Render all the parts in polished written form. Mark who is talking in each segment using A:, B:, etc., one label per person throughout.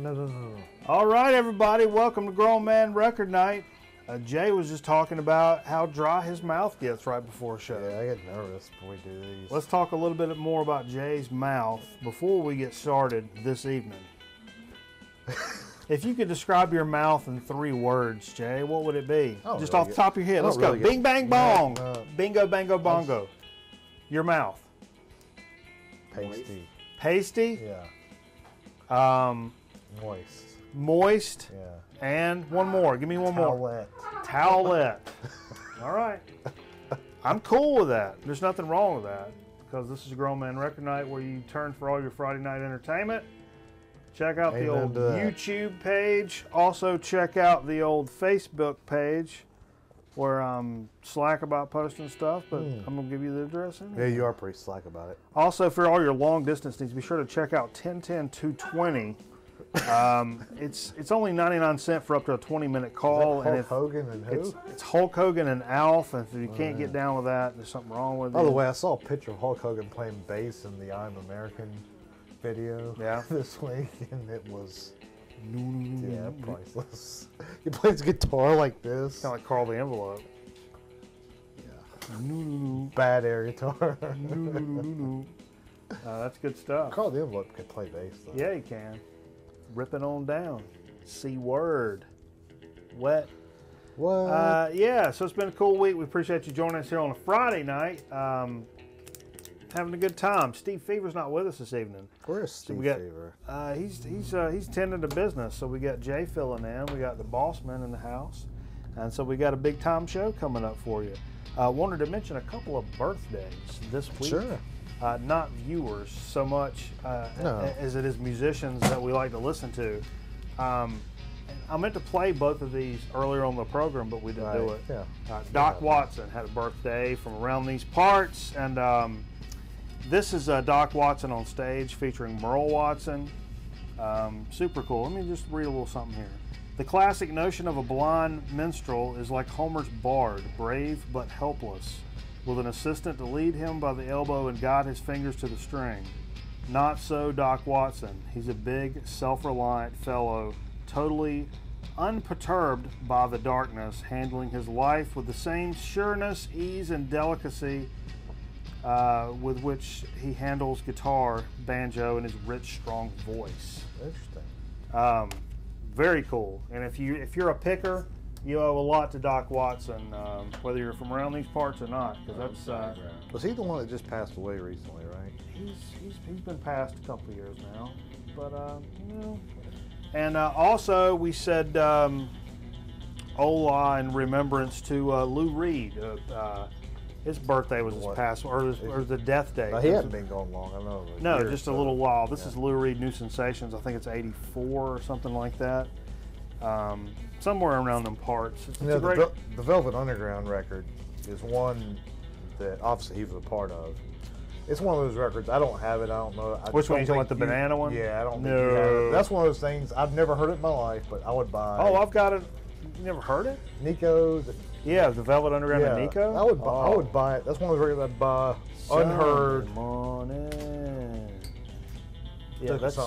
A: no.
B: All right, everybody, welcome to Grown Man Record Night. Jay was just talking about how dry his mouth gets right before a show.
A: Yeah, I get nervous when we do these.
B: Let's talk a little bit more about Jay's mouth before we get started this evening. If you could describe your mouth in 3 words, Jay, what would it be? Just off the top of your head. Let's go. Bing, bang, bong. Bingo, bango, bongo. Your mouth.
A: Pasty.
B: Pasty?
A: Yeah. Moist.
B: Moist.
A: Yeah.
B: And one more. Give me one more. Towelette. All right. I'm cool with that. There's nothing wrong with that because this is Grown Man Record Night where you turn for all your Friday night entertainment. Check out the old YouTube page. Also check out the old Facebook page where I'm slack about posting stuff, but I'm going to give you the address anyway.
A: Yeah, you are pretty slack about it.
B: Also, for all your long distance needs, be sure to check out 1010-220. It's only 99 cents for up to a 20-minute call.
A: Is that Hulk Hogan and who?
B: It's Hulk Hogan and Alf, and if you can't get down with that, there's something wrong with it.
A: By the way, I saw a picture of Hulk Hogan playing bass in the I'm American video this week, and it was priceless. He plays guitar like this.
B: Kind of like Carl the Envelope.
A: Yeah. Bad air guitar.
B: That's good stuff.
A: Carl the Envelope can play bass, though.
B: Yeah, he can. Rip it on down. C-word. Wet.
A: What?
B: Yeah, so it's been a cool week. We appreciate you joining us here on a Friday night. Having a good time. Steve Fever's not with us this evening.
A: Where's Steve Fever?
B: He's tending to business. So we got Jay filling in. We got the boss man in the house. And so we got a big time show coming up for you. Wanted to mention a couple of birthdays this week.
A: Sure.
B: Not viewers so much as it is musicians that we like to listen to. I meant to play both of these earlier on the program, but we didn't do it.
A: Yeah.
B: Doc Watson had a birthday from around these parts, and this is Doc Watson on stage featuring Merle Watson. Super cool. Let me just read a little something here. The classic notion of a blind minstrel is like Homer's bard, brave but helpless, with an assistant to lead him by the elbow and guide his fingers to the string. Not so Doc Watson. He's a big, self-reliant fellow, totally unperturbed by the darkness, handling his life with the same sureness, ease, and delicacy with which he handles guitar, banjo, and his rich, strong voice.
A: Interesting.
B: Very cool. And if you're a picker, you owe a lot to Doc Watson, whether you're from around these parts or not, because that's.
A: Was he the one that just passed away recently, right?
B: He's been passed a couple of years now, but you know. And also we said Ola in remembrance to Lou Reed. His birthday was this past, or the death day.
A: He hadn't been gone long, I know.
B: No, just a little while. This is Lou Reed New Sensations. I think it's 84 or something like that. Somewhere around them parts. It's a great...
A: the Velvet Underground record is one that obviously he was a part of. It's one of those records. I don't have it. I don't know.
B: Which one? You talking about the banana one?
A: Yeah, I don't think you have it. That's one of those things. I've never heard it in my life, but I would buy.
B: Oh, I've got it. You never heard it?
A: Nico.
B: Yeah, the Velvet Underground and Nico?
A: I would buy it. That's one of those records I'd buy unheard.
B: Morning. Yeah, that's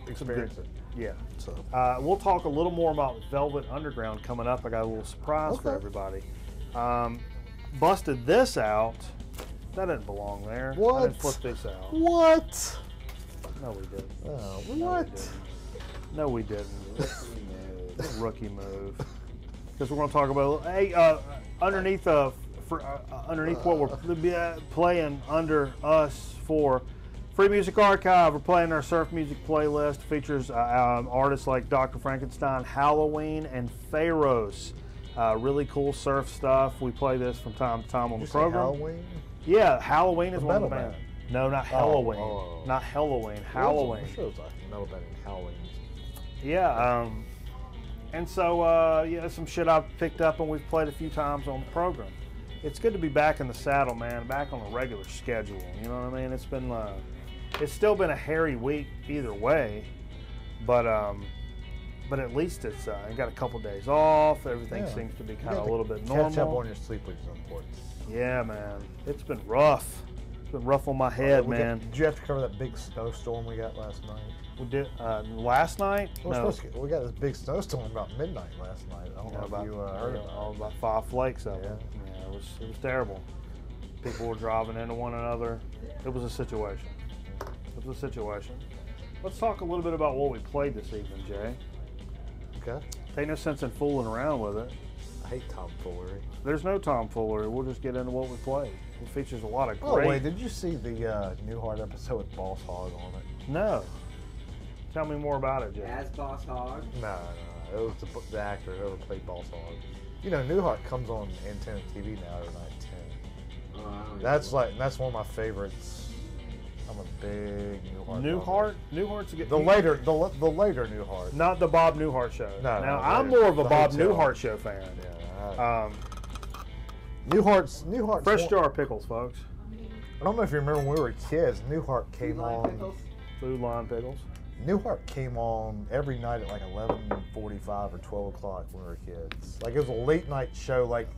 A: experience it.
B: Yeah. So we'll talk a little more about Velvet Underground coming up. I got a little surprise for everybody. Busted this out. That didn't belong there.
A: What?
B: I didn't flip this out.
A: What?
B: No, we didn't.
A: Oh, what?
B: No, we didn't. Rookie move. Because we're going to talk about underneath what we're playing under us for Free Music Archive. We're playing our surf music playlist. Features artists like Dr. Frankenstein, Halloween, and Pharaohs. Really cool surf stuff. We play this from time to time on the program.
A: Halloween?
B: Yeah, Halloween is one of the bands. No, not Halloween.
A: Oh.
B: Not Halloween. Halloween.
A: I'm sure it was like metal band Halloween.
B: Yeah. And so, some shit I've picked up and we've played a few times on the program. It's good to be back in the saddle, man, back on a regular schedule. You know what I mean? It's still been a hairy week either way, but at least it's got a couple days off. Everything seems to be kind of a little bit normal.
A: Catch up on your sleep, which is important.
B: Yeah, man. It's been rough. It's been rough on my head, man.
A: Did you have to cover that big snowstorm we got last night?
B: We did last night. No.
A: We got this big snowstorm about midnight last night. I don't know if you heard of it.
B: About 5 flakes of it.
A: Yeah.
B: Yeah, it was terrible. People were driving into one another. It was a situation. It was a situation. Let's talk a little bit about what we played this evening, Jay.
A: Okay.
B: Ain't no sense in fooling around with it.
A: I hate tomfoolery.
B: There's no tomfoolery. We'll just get into what we played. It features a lot of great.
A: Oh wait, did you see the Newhart episode with Boss Hog on it?
B: No. Tell me more about it, Jay.
C: As Boss Hog?
A: No. It was the actor who played Boss Hog. You know, Newhart comes on Antenna TV now every night at 10.
C: Oh,
A: That's one of my favorites. I'm a big Newhart.
B: Newhart's a good.
A: The later Newhart.
B: Not the Bob Newhart show.
A: No,
B: now
A: no,
B: I'm
A: later.
B: more of a
A: The
B: Bob
A: Hotel.
B: Newhart show fan.
A: Yeah. Newhart's.
B: Fresh jar of pickles, folks.
A: I don't know if you remember when we were kids. Newhart came
C: Line
A: on.
C: pickles?
B: Food line pickles.
A: Newhart came on every night at like 11:45 or 12 o'clock when we were kids. Like it was a late night show, like,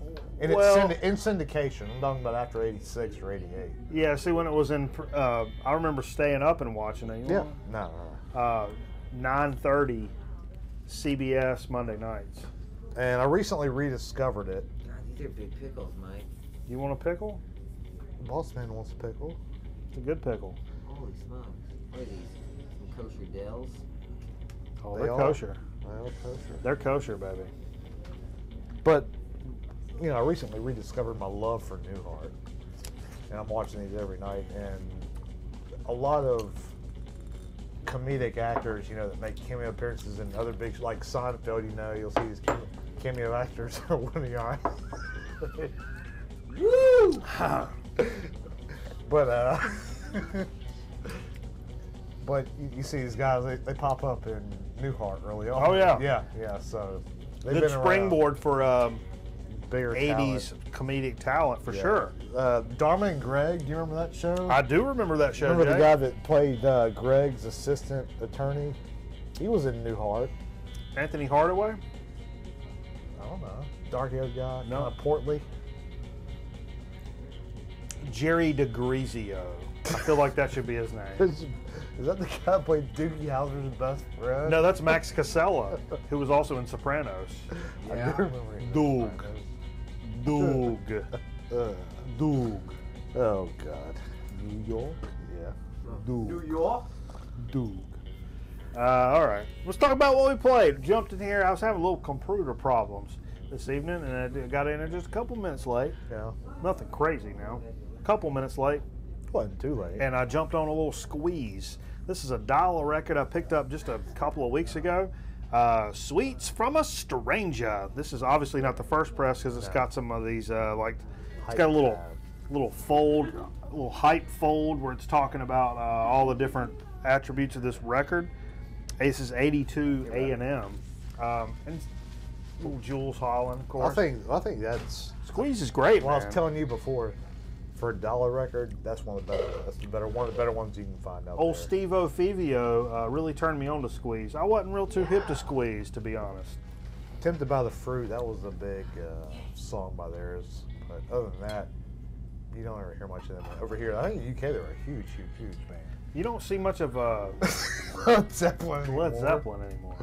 A: and it's in syndication. I'm talking about after '86 or '88.
B: Yeah, see, when it was in, I remember staying up and watching it. You know?
A: No.
B: 9:30 CBS Monday nights.
A: And I recently rediscovered it.
C: God, these are big pickles, Mike.
B: You want a pickle?
A: Boss Man wants a pickle.
B: It's a good pickle.
C: Holy smokes. What are these? Some kosher Dells?
B: Oh,
A: They
B: they're
A: are.
B: kosher.
A: They are kosher.
B: They're kosher, baby.
A: But, you know, I recently rediscovered my love for Newhart. And I'm watching these every night. And a lot of comedic actors, you know, that make cameo appearances in other big, like Seinfeld, you know, you'll see these cameo actors winning your eyes.
C: Woo!
A: But, but you see these guys, they pop up in Newhart early on.
B: Oh, yeah.
A: Yeah, so they've
B: Good
A: been around.
B: springboard for
A: Bigger
B: 80s
A: talent.
B: comedic talent, for sure.
A: Dharma and Greg, do you remember that show?
B: I do remember that show,
A: Remember
B: Jay.
A: the guy that played Greg's assistant attorney? He was in Newhart.
B: Anthony Hardaway?
A: I don't know. Dark-haired guy,
B: No.
A: kind of portly.
B: Jerry DeGrizio. I feel like that should be his name.
A: Is that the guy that played Doogie Howser's best friend?
B: No, that's Max Casella, who was also in Sopranos.
A: I
C: Yeah.
A: do remember him.
B: Doug. Doug. Doug.
A: Oh, God. New York? Yeah.
C: New York?
B: Doug. All right. Let's talk about what we played. Jumped in here. I was having a little computer problems this evening, and I got in there just a couple minutes late.
A: Yeah.
B: Nothing crazy now. A couple minutes late.
A: Wasn't too late.
B: And I jumped on a little squeeze. This is a $1 record I picked up just a couple of weeks ago. Sweets from a Stranger. This is obviously not the first press because it's got some of these it's got a little fold, a little hype fold where it's talking about all the different attributes of this record. This is 82 A&M, and little Jules Holland, of course.
A: I think that's.
B: Squeeze is great,
A: Well, I
B: man.
A: was telling you before, for a $1 record, that's one of the better. One of the better ones you can find out
B: Old
A: there.
B: Steve Ofivio really turned me on to Squeeze. I wasn't real too hip to Squeeze, to be honest.
A: Tempted by the Fruit, that was a big song by theirs. But other than that, you don't ever hear much of them over here. I think in the UK they were a huge band.
B: You don't see much of
A: Led Zeppelin.
B: Led
A: anymore.
B: Zeppelin anymore.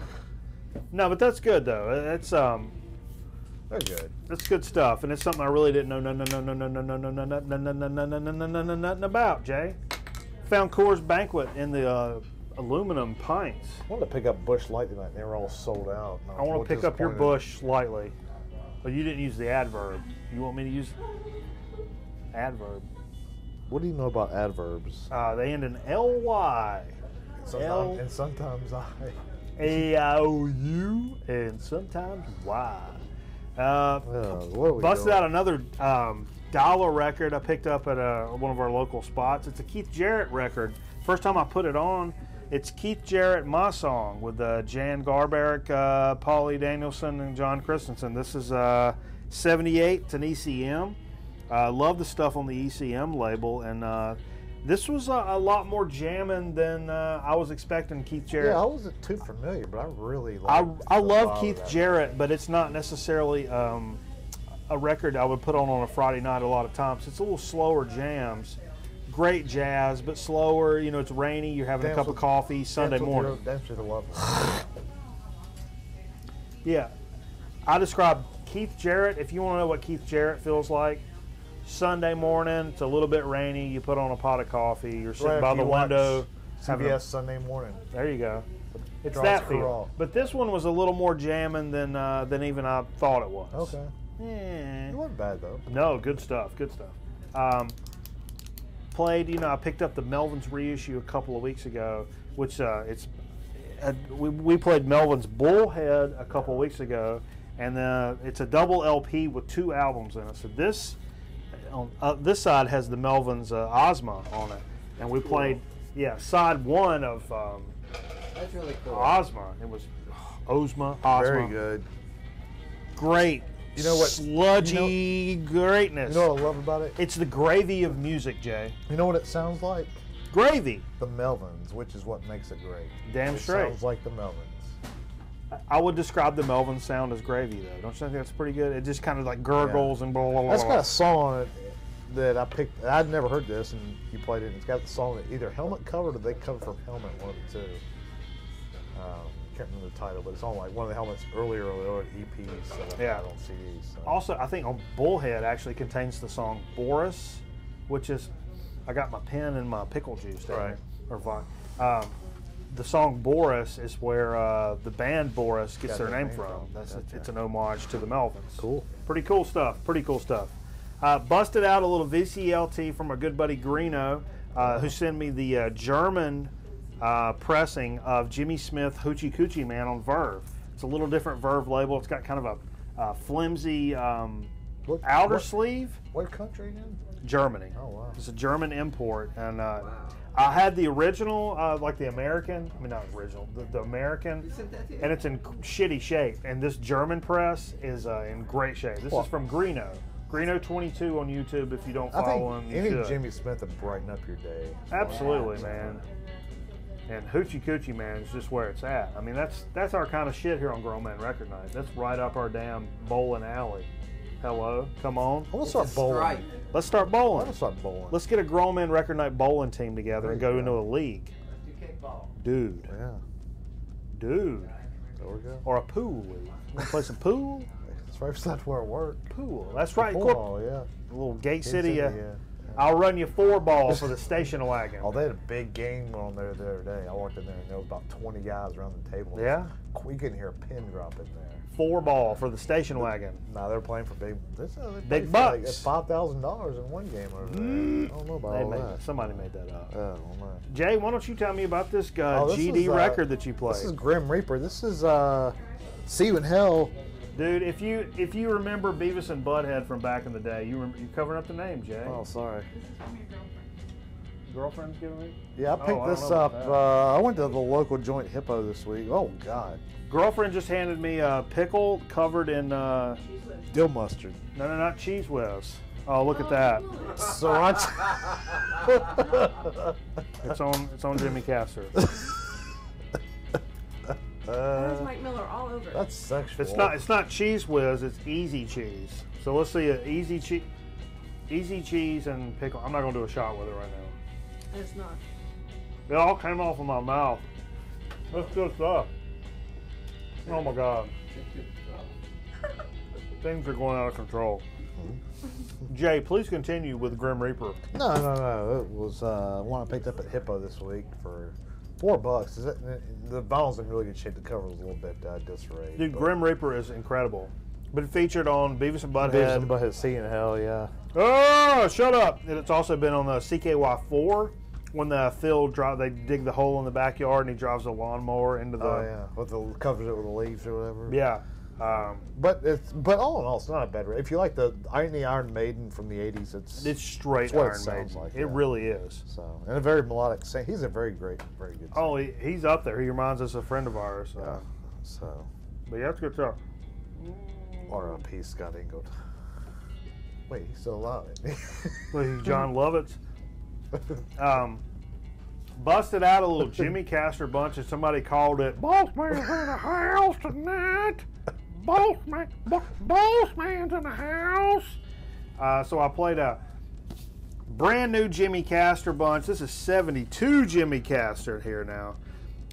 B: No, but that's good though. It's
A: They're good.
B: that's good stuff, and it's something I really didn't know nothing about. Jay, found Coors Banquet in the aluminum pints.
A: I wanted to pick up Bush Light tonight. They were all sold out.
B: I want to pick up your Bush slightly, but you didn't use the adverb. You want me to use adverb?
A: What do you know about adverbs?
B: They end in ly.
A: And sometimes I.
B: A-I-O-U, and sometimes Y.
A: What are we
B: Busted
A: doing?
B: out another $1 record I picked up at one of our local spots. It's a Keith Jarrett record. First time I put it on, it's Keith Jarrett, My Song, with Jan Garbarek, Paulie Danielson, and John Christensen. This is 78. It's an ECM. I love the stuff on the ECM label, and this was a lot more jamming than I was expecting Keith Jarrett.
A: Yeah, I wasn't too familiar, but I really
B: I
A: liked
B: love Keith Jarrett, but it's not necessarily a record I would put on a Friday night a lot of times. It's a little slower jams. great jazz, but slower. You know, it's rainy. You're having a cup of coffee Sunday morning.
A: Dance with the love.
B: Yeah, I describe Keith Jarrett. If you want to know what Keith Jarrett feels like, Sunday morning, it's a little bit rainy. You put on a pot of coffee. You're sitting by the window.
A: CBS Sunday morning.
B: There you go. It's
A: Draws
B: that feel.
A: Corral.
B: But this one was a little more jamming than even I thought it was.
A: Okay.
B: Yeah.
A: It wasn't bad though.
B: No, good stuff. Good stuff. Played. You know, I picked up the Melvin's reissue a couple of weeks ago, which we played Melvin's Bullhead a couple of weeks ago, and it's a double LP with 2 albums in it. So this on this side has the Melvin's Ozma on it, and we played side 1 of
C: That's really cool.
B: Ozma. It was Ozma.
A: Very good.
B: Great.
A: You know what?
B: Sludgy greatness.
A: You know what I love about it?
B: It's the gravy of music, Jay.
A: You know what it sounds like?
B: Gravy.
A: The Melvins, which is what makes it great.
B: Damn
A: it
B: straight.
A: Sounds like the Melvins.
B: I would describe the Melvin sound as gravy, though. Don't you think that's pretty good? It just kind of like gurgles and blah, blah, blah.
A: That's got a song on it that I picked. I'd never heard this, and you played it. And it's got the song that either Helmet covered or they covered from Helmet, one of the two. Can't remember the title, but it's on like one of the Helmet's earlier EPs.
B: Yeah.
A: On CDs. So.
B: Also, I think on Bullhead actually contains the song Boris, which is, I got my pen and my pickle juice there.
A: Right.
B: Or vodka. The song Boris is where the band Boris gets their name from. It's an homage to the Melvins.
A: Cool.
B: Pretty cool stuff. Pretty cool stuff. Busted out a little VCLT from our good buddy Greeno, who sent me the German pressing of Jimmy Smith Hoochie Coochie Man on Verve. It's a little different Verve label. It's got kind of a flimsy outer sleeve.
A: What country again?
B: Germany.
A: Oh, wow.
B: It's a German import. And I had the original, like the American, I mean not original, the American, and it's in shitty shape. And this German press is in great shape. This is from Greeno. Greeno 22 on YouTube. If you don't follow him, you
A: any
B: should.
A: Jimmy Smith would brighten up your day.
B: Absolutely, man. And Hoochie Coochie Man is just where it's at. I mean, that's our kind of shit here on Grown Man Record Night. That's right up our damn bowling alley. Hello, come on.
A: I want to start bowling.
B: Let's start
A: I
B: bowling.
A: want to start bowling.
B: Let's get a Grown Man Record Night bowling team together and go into a league. Dude.
A: Yeah.
B: Dude.
A: There we go.
B: Or a pool league. You want to play some pool?
A: That's right. That's where it worked.
B: Pool. That's right.
A: Pool, yeah.
B: A little Gate City.
A: yeah.
B: I'll run you 4 ball for the station wagon.
A: Oh, they had a big game on there the other day. I walked in there and there was about 20 guys around the table.
B: Yeah?
A: We couldn't hear a pin drop in there.
B: 4 ball for the station wagon.
A: No, they're playing for big.
B: Big bucks.
A: Like $5,000 in one game over there. I don't know about all that.
B: Somebody made that up.
A: I don't know.
B: Jay, why don't you tell me about this
A: this
B: GD
A: is,
B: record that you played?
A: This is Grim Reaper. This is See You in Hell.
B: Dude, if you remember Beavis and Butthead from back in the day, you're covering up the name, Jay.
A: Oh, sorry.
B: Girlfriend's giving me?
A: Yeah, I picked this up. I went to the local joint Hippo this week. Oh, God.
B: Girlfriend just handed me a pickle covered in
A: Dill mustard.
B: No, not Cheese Whiz. Oh, look at that.
A: Sriracha.
B: It's on Jimmy Castor.
D: There's Mike Miller all over.
A: That's sexual.
B: It's not Cheese Whiz. It's Easy Cheese. So let's see Easy Cheese and pickle. I'm not gonna do a shot with it right now.
D: It's not.
B: It all came off of my mouth. That's good stuff. Oh my God. Things are going out of control. Jay, please continue with Grim Reaper.
A: No. It was one I picked up at Hippo this week for $4. The vinyl's in really good shape. The cover was a little bit disarrayed.
B: Dude, Grim Reaper is incredible. Been featured on Beavis and Butthead.
A: Beavis and Butthead, See You in Hell, yeah.
B: Oh, shut up! And it's also been on the CKY4 when the Phil they dig the hole in the backyard and he drives a lawnmower into the.
A: Oh yeah, covers it with the leaves or whatever.
B: Yeah.
A: But all in all, it's not a bad record. If you like the Iron Maiden from the '80s, it's
B: straight
A: what
B: Iron
A: it sounds
B: Maiden.
A: like.
B: It really is.
A: So, and a very melodic. He's a very great singer.
B: Oh, he's up there. He reminds us of a friend of ours.
A: Yeah. So.
B: But yeah, it's good stuff.
A: R.I.P. Scott Ingold. Wait, he's still alive.
B: Well, John Lovitz. Busted out a little Jimmy Castor bunch, and somebody called it "Boss Man's in the house tonight." Boss Man's in the house. So I played a brand new Jimmy Castor bunch. This is 72 Jimmy Castor here now.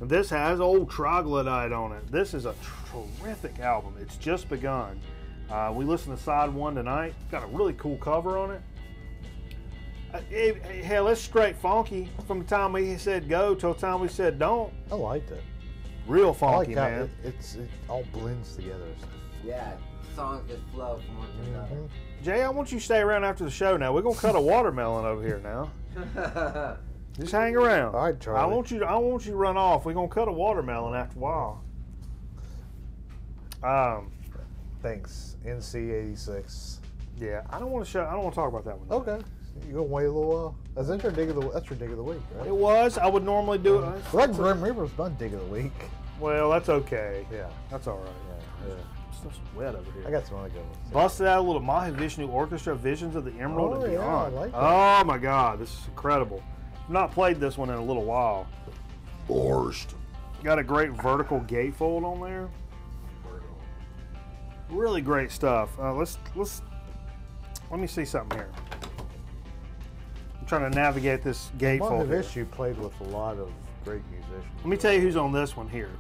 B: This has old Troglodyte on it. This is a terrific album. It's just begun. We listened to side 1 tonight. Got a really cool cover on it. Hell, it's straight funky from the time we said go till the time we said don't.
A: I liked it.
B: Real
A: I
B: funky,
A: like how
B: man.
A: it all blends together.
C: Yeah, songs just flow from one to another.
B: Jay, I want you to stay around after the show now. We're going to cut a watermelon over here now. Just hang around.
A: All right, Charlie.
B: I want you to run off. We're going to cut a watermelon after a while.
A: Thanks, NC86.
B: Yeah, I don't want to talk about that one.
A: Okay, you gonna wait a little while? That's your dig of the week, right?
B: It was. I would normally do it.
A: Well, Grim Reaper's done dig of the week.
B: Well, that's okay.
A: Yeah,
B: That's all right.
A: yeah.
B: It's so wet over here.
A: I got some other good ones.
B: Busted out a little Mahavishnu Orchestra, Visions of the Emerald
A: Oh,
B: and
A: yeah,
B: Beyond.
A: I like that.
B: Oh my God, this is incredible. I've not played this one in a little while.
A: Borscht.
B: Got a great vertical gatefold on there. Really great stuff. Let me see something here. I'm trying to navigate this gatefold.
A: Mahavishnu played with a lot of great musicians.
B: Let me tell you who's on this one here.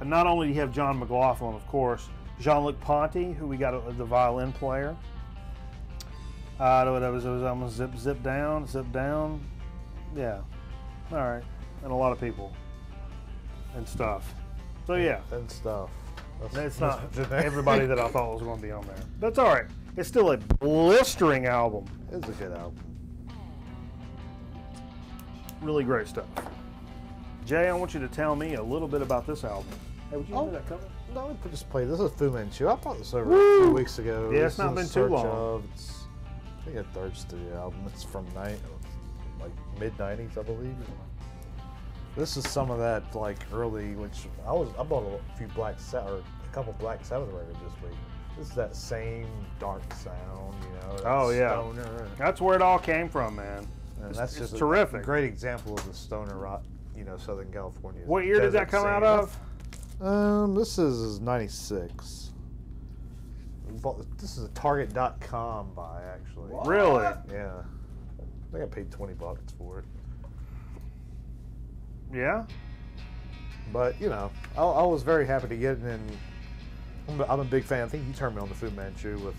B: And not only do you have John McLaughlin, of course, Jean-Luc Ponty, who we got the violin player. I'm gonna zip down. Yeah. All right. And a lot of people and stuff. So yeah,
A: And stuff.
B: it's not everybody that I thought was going to be on there. That's all right. It's still a blistering album.
A: It's a good album.
B: Really great stuff. Jay, I want you to tell me a little bit about this album. Hey, would you hear that cover?
A: No, we just play. This is Fu Manchu. I bought this over
B: Woo!
A: a few weeks ago.
B: Yeah,
A: This
B: it's not
A: is
B: been
A: In
B: too
A: Search
B: long.
A: Of. It's, I think, a third studio album. It's from mid '90s, I believe. This is some of that early, which I bought a few a couple Black Sabbath records this week. This is that same dark sound, that
B: Oh, yeah.
A: stoner.
B: That's where it all came from, man.
A: And that's
B: it's
A: just
B: terrific.
A: a great example of the stoner rock, Southern California.
B: What year did that come out of?
A: This is '96. This is a Target.com buy, actually.
B: Really?
A: Yeah. I think I paid $20 for it.
B: Yeah?
A: But, I was very happy to get it, and I'm a big fan. I think you turned me on to Fu Manchu with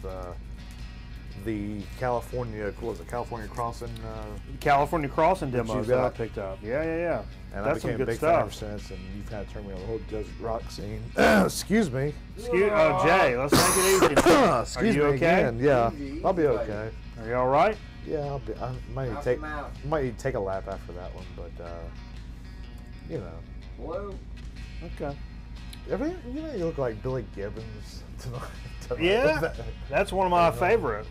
A: the California Crossing.
B: California Crossing
A: That you
B: demos that I
A: got.
B: picked up. Yeah.
A: And
B: That's
A: I became
B: some
A: a
B: good
A: big fan ever
B: stuff.
A: since, and you've kind of turned me on the whole desert rock scene. Excuse me.
B: Oh, Jay, let's make it easy.
A: Excuse
B: Are you
A: me
B: okay?
A: again. Yeah,
C: Easy,
A: I'll be
C: easy,
A: okay.
B: Are you all right?
A: Yeah, I might need
C: Knock
A: to take
C: 'em out.
A: might need to take a lap after that one, but
C: Whoa.
B: Okay.
A: you look like Billy Gibbons tonight.
B: Yeah, that's one of my favorites.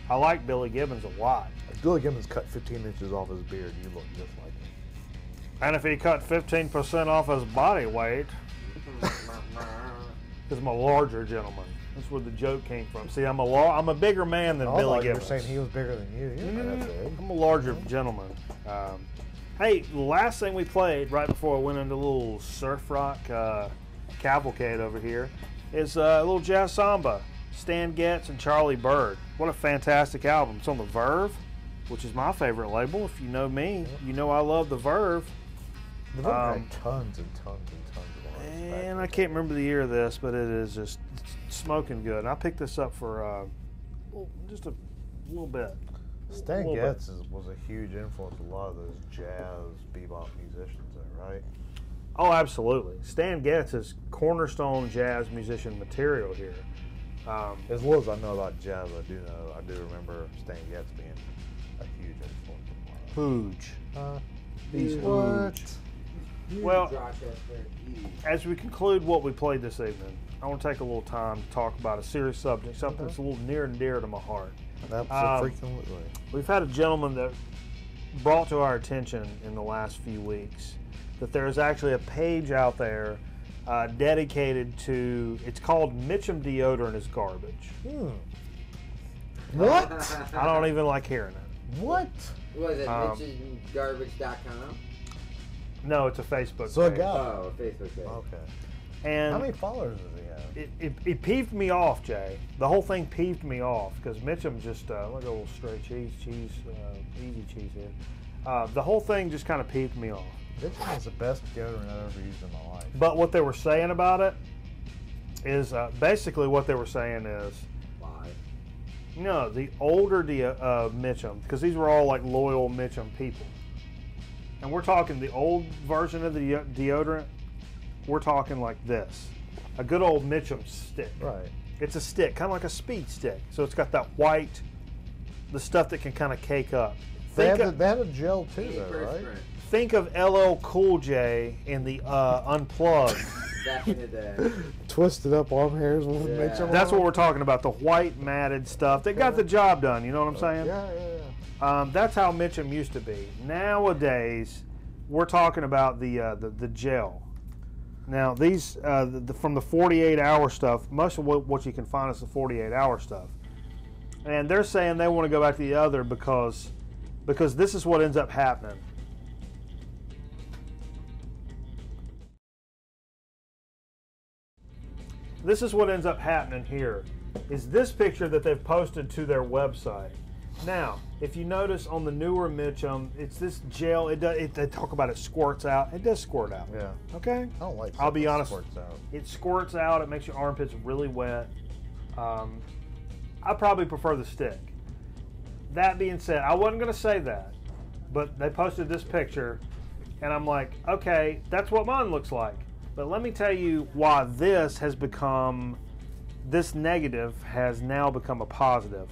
B: I like Billy Gibbons a lot.
A: If Billy Gibbons cut 15 inches off his beard, you look just like him.
B: And if he cut 15% off his body weight, because I'm a larger gentleman. That's where the joke came from. See, I'm a bigger man than
A: I
B: Billy
A: thought you were
B: Gibbons.
A: saying he was bigger than you. You're not that big.
B: I'm a larger gentleman. Hey, the last thing we played right before I went into a little surf rock cavalcade over here is a little jazz samba. Stan Getz and Charlie Bird. What a fantastic album. It's on the Verve, which is my favorite label. If you know me, you know I love the Verve.
A: The Verve had tons and tons and tons of artists back
B: And
A: in
B: I
A: the
B: can't
A: day.
B: remember the year of this, but it is just smoking good. And I picked this up for just a little bit.
A: Stan
B: little bit.
A: Getz was a huge influence on a lot of those jazz bebop musicians, there, right?
B: Oh, absolutely. Stan Getz is cornerstone jazz musician material here.
A: As little as I know about jazz, I do remember Stan Getz being a huge influence.
B: Huge.
A: He's
B: huge. Well,
C: Rochester, huge.
B: as we conclude what we played this evening, I want to take a little time to talk about a serious subject, something that's a little near and dear to my heart.
A: Absolutely.
B: We've had a gentleman that brought to our attention in the last few weeks that there's actually a page out there dedicated to, it's called Mitchum Deodorant is Garbage.
A: What?
B: I don't even like hearing it.
A: What?
C: Was it mitchesgarbage.com?
B: No, it's a Facebook
A: So a
B: page.
A: guy.
C: Oh, Facebook page.
A: Okay.
B: And
A: How many followers does he have?
B: it peeved me off, Jay. The whole thing peeved me off because Mitchum just look at a little straight cheese, easy cheese here. The whole thing just kind of peeved me off.
A: Mitchum is the best deodorant I've ever used in my life.
B: But what they were saying about it is basically what they were saying is,
C: Why?
B: no, the older Mitchum, because these were all like loyal Mitchum people. And we're talking the old version of the deodorant, we're talking like this. A good old Mitchum stick.
A: Right.
B: It's a stick, kind of like a speed stick. So it's got that white, the stuff that can kind of cake up.
A: They
B: Think
A: had,
B: of,
A: they had a gel too, though, right?
B: think of LL Cool J in the Unplugged.
C: Back in the day.
A: Twisted up arm hairs with
C: Yeah.
A: Mitchum.
B: That's what we're talking about, the white matted stuff that got the job done, you know what I'm saying?
A: Yeah.
B: That's how Mitchum used to be. Nowadays, we're talking about the gel. Now these from the 48-hour stuff, most of what you can find is the 48-hour stuff, and they're saying they want to go back to the other because this is what ends up happening. This is what ends up happening here, is this picture that they've posted to their website. Now, if you notice on the newer Mitchum, it's this gel. They talk about it squirts out. It does squirt out.
A: Yeah.
B: Okay.
A: I don't like.
B: I'll be
A: stuff that
B: honest.
A: Squirts out.
B: It squirts out. It makes your armpits really wet. I probably prefer the stick. That being said, I wasn't going to say that, but they posted this picture, and I'm like, okay, that's what mine looks like. But let me tell you why this negative has now become a positive.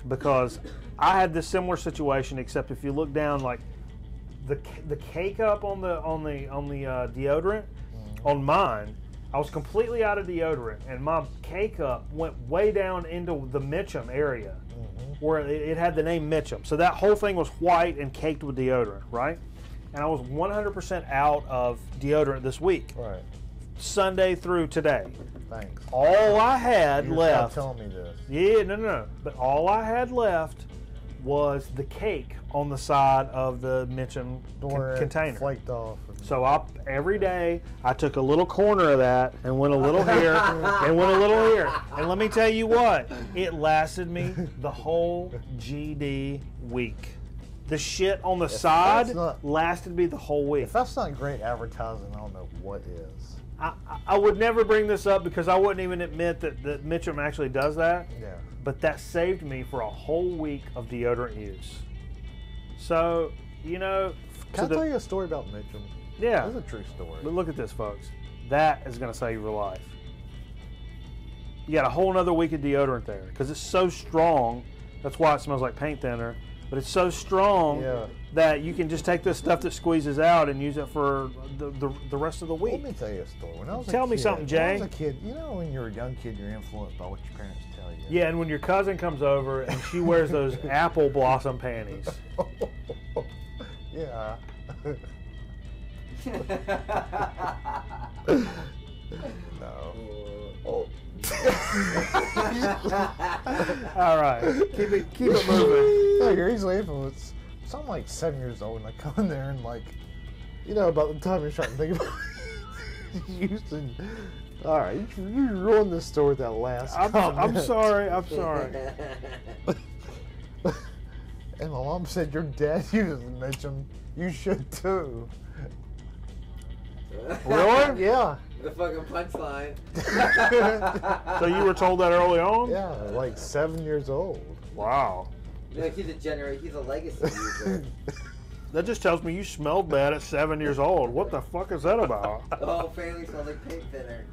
B: Because I had this similar situation, except if you look down, like the cake up on the deodorant, on mine, I was completely out of deodorant, and my cake up went way down into the Mitchum area, where it had the name Mitchum. So that whole thing was white and caked with deodorant, right? And I was 100% out of deodorant this week,
A: Right.
B: Sunday through today.
A: Thanks.
B: All I had
A: You're
B: left.
A: not telling me this.
B: Yeah, no. But all I had left was the cake on the side of the Mitchum
A: Where it
B: container.
A: flaked off.
B: So every day I took a little corner of that and went a little here and went a little here. And let me tell you what, it lasted me the whole GD week. The shit on the side lasted me the whole week.
A: If that's not great advertising, I don't know what is.
B: I would never bring this up because I wouldn't even admit that Mitchum actually does that.
A: Yeah.
B: But that saved me for a whole week of deodorant use. So, you know...
A: Can I tell you a story about Mitchum?
B: Yeah.
A: It's a true story.
B: But look at this, folks. That is going to save your life. You got a whole nother week of deodorant there because it's so strong. That's why it smells like paint thinner. But it's so strong that you can just take this stuff that squeezes out and use it for the rest of the week.
A: Let me tell you a story. When I was
B: Tell me something, Jay.
A: When I was a kid, you know when you're a young kid, you're influenced by what your parents tell you.
B: Yeah, and when your cousin comes over and she wears those apple blossom panties.
A: Yeah. No. Oh.
B: All right, keep it moving.
A: No, you're easily influenced. So I'm like 7 years old, and I come in there and like, you know, about the time you're starting to think about using. All right, you ruined this story with that last.
B: I'm sorry.
A: And my mom said your dad uses Mitchum. You should too.
B: Really?
A: Yeah.
C: The fucking punchline.
B: So you were told that early on?
A: Yeah, like 7 years old.
B: Wow.
C: Like he's a legacy user.
B: That just tells me you smelled bad at 7 years old. What the fuck is that about?
C: The whole family smells like paint thinner.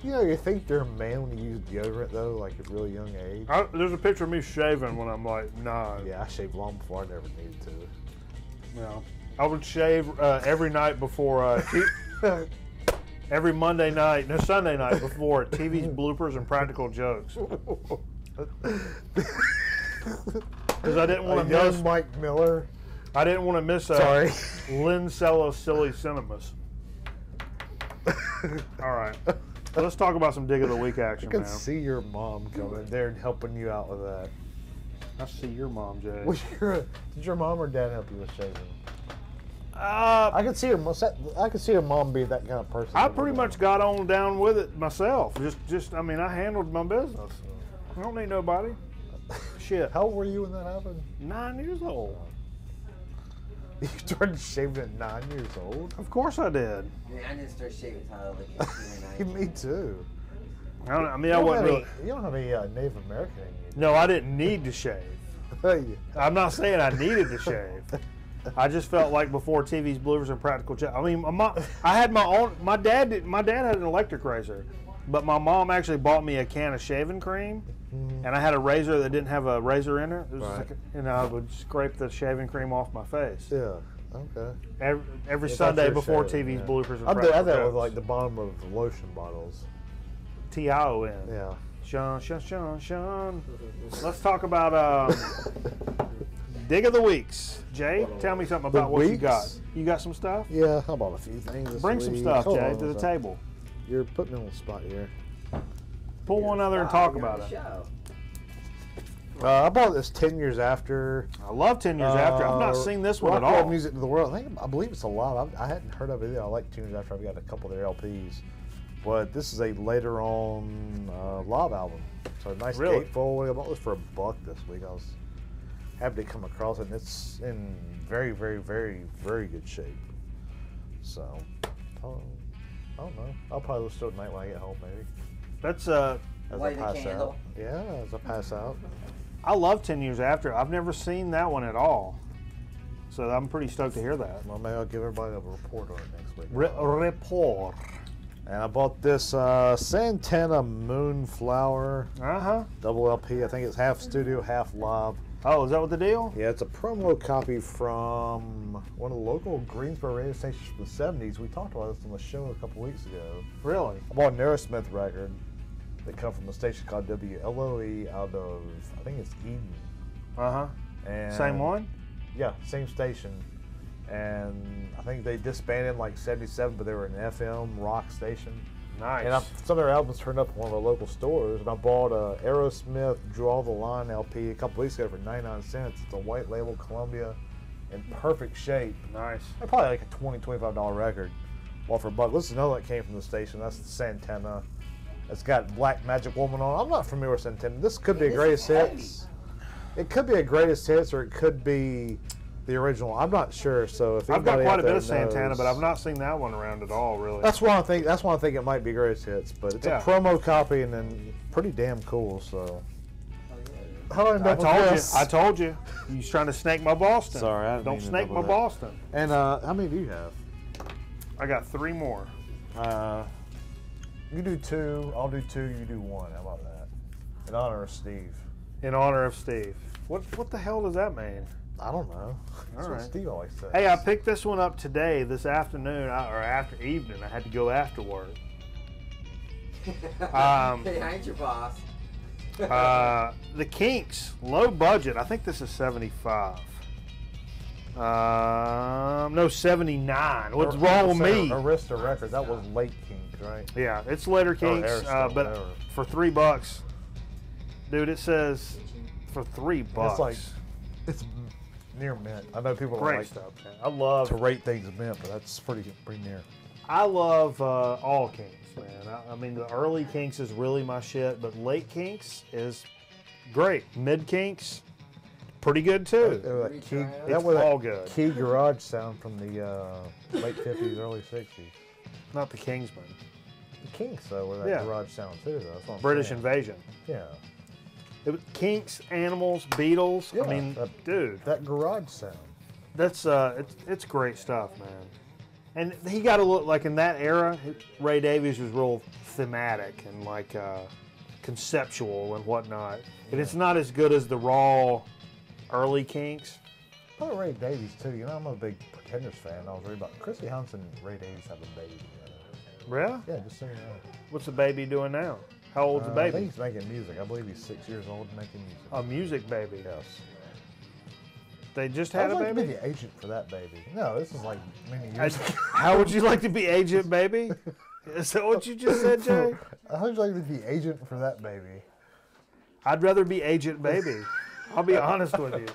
A: You know, you think you're a man when you use deodorant though, like at a really young age.
B: There's a picture of me shaving when I'm like 9.
A: Yeah, I shaved long before I never needed to.
B: Yeah. I would shave every night before, every Monday night, no, Sunday night before TV's bloopers and practical jokes. Because I didn't want to miss
A: Mike Miller.
B: I didn't want to miss Lynn Sello's Silly Cinemas. All right. So let's talk about some Dig of the Week action,
A: I could
B: man.
A: see your mom coming there and helping you out with that.
B: I see your mom, Jay.
A: Did your mom or dad help you with shaving? I could see her mom be that kind of person.
B: I pretty much got on down with it myself. I mean, I handled my business. I don't need nobody. Shit.
A: How old were you when that happened?
B: 9 years old.
A: You started shaving at 9 years old?
B: Of course I did.
C: I didn't start shaving until I was like 18 or 19.
A: Me too.
B: I wasn't really.
A: You don't have any Native American in you.
B: No, I didn't need to shave. I'm not saying I needed to shave. I just felt like before TV's, bloopers, and practical jokes. I mean, I had my own. My dad had an electric razor, but my mom actually bought me a can of shaving cream, and I had a razor that didn't have a razor in it. It was
A: Right.
B: like, I would scrape the shaving cream off my face.
A: Yeah. Okay.
B: Every
A: If
B: Sunday
A: that's your
B: before
A: shaving,
B: TV's,
A: yeah.
B: bloopers, and
A: I
B: practical
A: did that
B: jokes.
A: with like the bottom of lotion bottles.
B: TION.
A: Yeah.
B: Sean. Let's talk about dig of the weeks. Jay, tell me something about what you got.
A: weeks?
B: You got some stuff?
A: Yeah. How about a few things? This
B: Bring some
A: week?
B: stuff,
A: Hold
B: Jay,
A: on
B: to
A: a
B: the
A: second.
B: table.
A: You're putting me on the spot here.
B: Pull one other and
C: Wow,
B: talk
C: you're on
B: about
C: the
B: it.
C: show.
A: I bought this 10 years after.
B: I love 10 Years After. I've not seen this one at
A: Rock
B: all.
A: Music to the World. I believe it's a lot. I hadn't heard of it either. I like 10 Years After. I've got a couple of their LPs. But this is a later on live album. So a nice
B: Really?
A: gatefold. I bought this for $1 this week. I was happy to come across it. And it's in very, very, very, very good shape. So, I don't know. I'll probably listen to it tonight when I get home, maybe.
B: That's
A: As
C: Light
A: I
C: a
A: pass
C: candle.
A: out. Yeah, as I pass out.
B: I love 10 Years After. I've never seen that one at all. So I'm pretty stoked to hear that.
A: Well, maybe I'll give everybody a report on it next week.
B: Report.
A: And I bought this Santana Moonflower double LP. I think it's half studio, half live.
B: Oh, is that what the deal?
A: Yeah, it's a promo copy from one of the local Greensboro radio stations from the 70s. We talked about this on the show a couple weeks ago.
B: Really?
A: I bought an Aerosmith record that come from a station called WLOE out of, I think it's Eden. And
B: Same one?
A: Yeah, same station. And I think they disbanded in like 77, but they were an FM rock station.
B: Nice.
A: And some of their albums turned up at one of our local stores, and I bought a Aerosmith Draw the Line LP a couple weeks ago for 99 cents. It's a white label Columbia in perfect shape.
B: Nice.
A: Probably like a $20, $25 record. Well, for $1. This is another that came from the station. That's the Santana. It's got Black Magic Woman on. I'm not familiar with Santana. This could be a
C: This
A: greatest
C: is heavy.
A: hits. It could be a greatest hits, or it could be the original. I'm not sure. So if
B: I've got
A: anybody
B: quite
A: out
B: a bit
A: there
B: of Santana,
A: knows-
B: but I've not seen that one around at all, really.
A: That's why I think. That's why I think it might be greatest hits. But it's
B: Yeah.
A: a promo copy and then pretty damn cool. So how do I end
B: I
A: up with
B: told you.
A: this?
B: I told you. You was trying to snake my Boston.
A: Sorry, I didn't
B: Don't
A: mean to
B: snake
A: double
B: my
A: that.
B: Boston.
A: And how many do you have?
B: I got 3 more.
A: You do 2. I'll do 2. You do 1. How about that? In honor of Steve.
B: In honor of Steve. What the hell does that mean?
A: I don't know. That's what
B: right.
A: Steve always says.
B: Hey, I picked this one up today, this afternoon, or after evening. I had to go after work.
C: Hey, I ain't your boss.
B: The Kinks, low budget. I think this is 75. No, 79. What's wrong with me?
A: Arista Records. That was late Kings, right?
B: Yeah, it's later Kinks,
A: Arista,
B: but
A: whatever.
B: for $3, dude, it says for $3.
A: It's like it's near mint. I know people don't
B: great
A: like
B: stuff, man. I love
A: to rate things mint, but that's pretty near.
B: I love all Kinks, man. I mean, the early Kinks is really my shit, but late Kinks is great. Mid Kinks, pretty good too.
C: It's
B: all good.
A: Key garage sound from the late 50s, early 60s.
B: Not the Kingsman.
A: The Kinks, though, were that
B: Yeah.
A: garage sound too, though. That's what I'm
B: British
A: saying.
B: Invasion.
A: Yeah.
B: It was Kinks, Animals, Beatles.
A: Yeah,
B: I mean, dude,
A: That garage sound.
B: that's it's great stuff, man. And he got to look like in that era. Ray Davies was real thematic and like conceptual and whatnot. And it's not as good as the raw early Kinks.
A: I like Ray Davies, too. You know, I'm a big Pretenders fan. I was reading about Chrissy Hunts and Ray Davies have a baby together.
B: Really?
A: Yeah, just so you know.
B: What's the baby doing now? How old's the
A: I think
B: baby?
A: he's making music. I believe he's 6 years old and making music.
B: A music baby.
A: Yes.
B: They just
A: I
B: had
A: would
B: a
A: like to
B: baby?
A: be the agent for that baby. No, this is like many years ago.
B: How would you like to be agent baby? Is that what you just said, Jay?
A: How would you like to be agent for that baby?
B: I'd rather be agent baby. I'll be honest with you.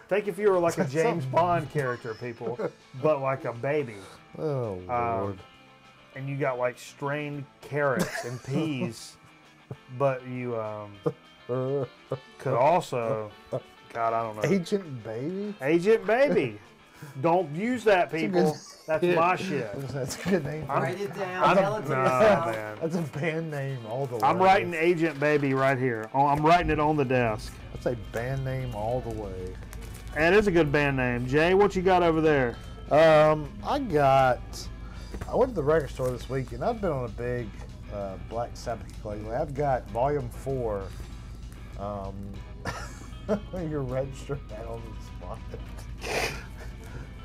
B: Think if you were like a James Bond character, people, but like a baby.
A: Oh, Lord.
B: And you got like strained carrots and peas, but you could also, God, I don't know.
A: Agent Baby?
B: Agent Baby. Don't use that, people. That's my shit.
A: That's a good name.
C: Write it down. Tell it to
B: Nah,
C: yourself.
B: man.
A: That's a band name all the way.
B: I'm writing Agent Baby right here. Oh, I'm writing it on the desk.
A: That's a band name all the way.
B: And it is a good band name. Jay, what you got over there?
A: I went to the record store this week, and I've been on a big Black Sabbath kick lately. I've got Volume 4. You're registering that on the spot.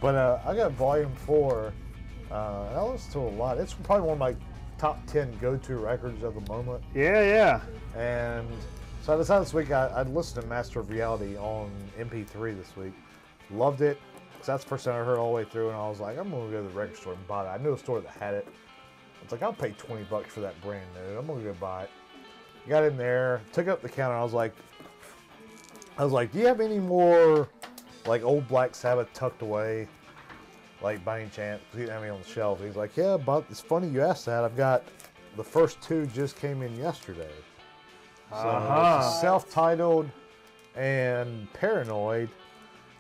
A: But I got Volume 4, and I listen to a lot. It's probably one of my top 10 go-to records of the moment.
B: Yeah.
A: And so I decided this week I'd listen to Master of Reality on MP3 this week. Loved it. So that's the first time I heard all the way through, and I was like, I'm going to go to the record store and buy it. I knew a store that had it. I was like, I'll pay $20 for that brand new. I'm going to go buy it. Got in there, took up the counter. I was like, do you have any more like old Black Sabbath tucked away, like by any chance? He didn't have any on the shelf. He's like, yeah, but it's funny you asked that. I've got the first 2 just came in yesterday. So it's self-titled and Paranoid.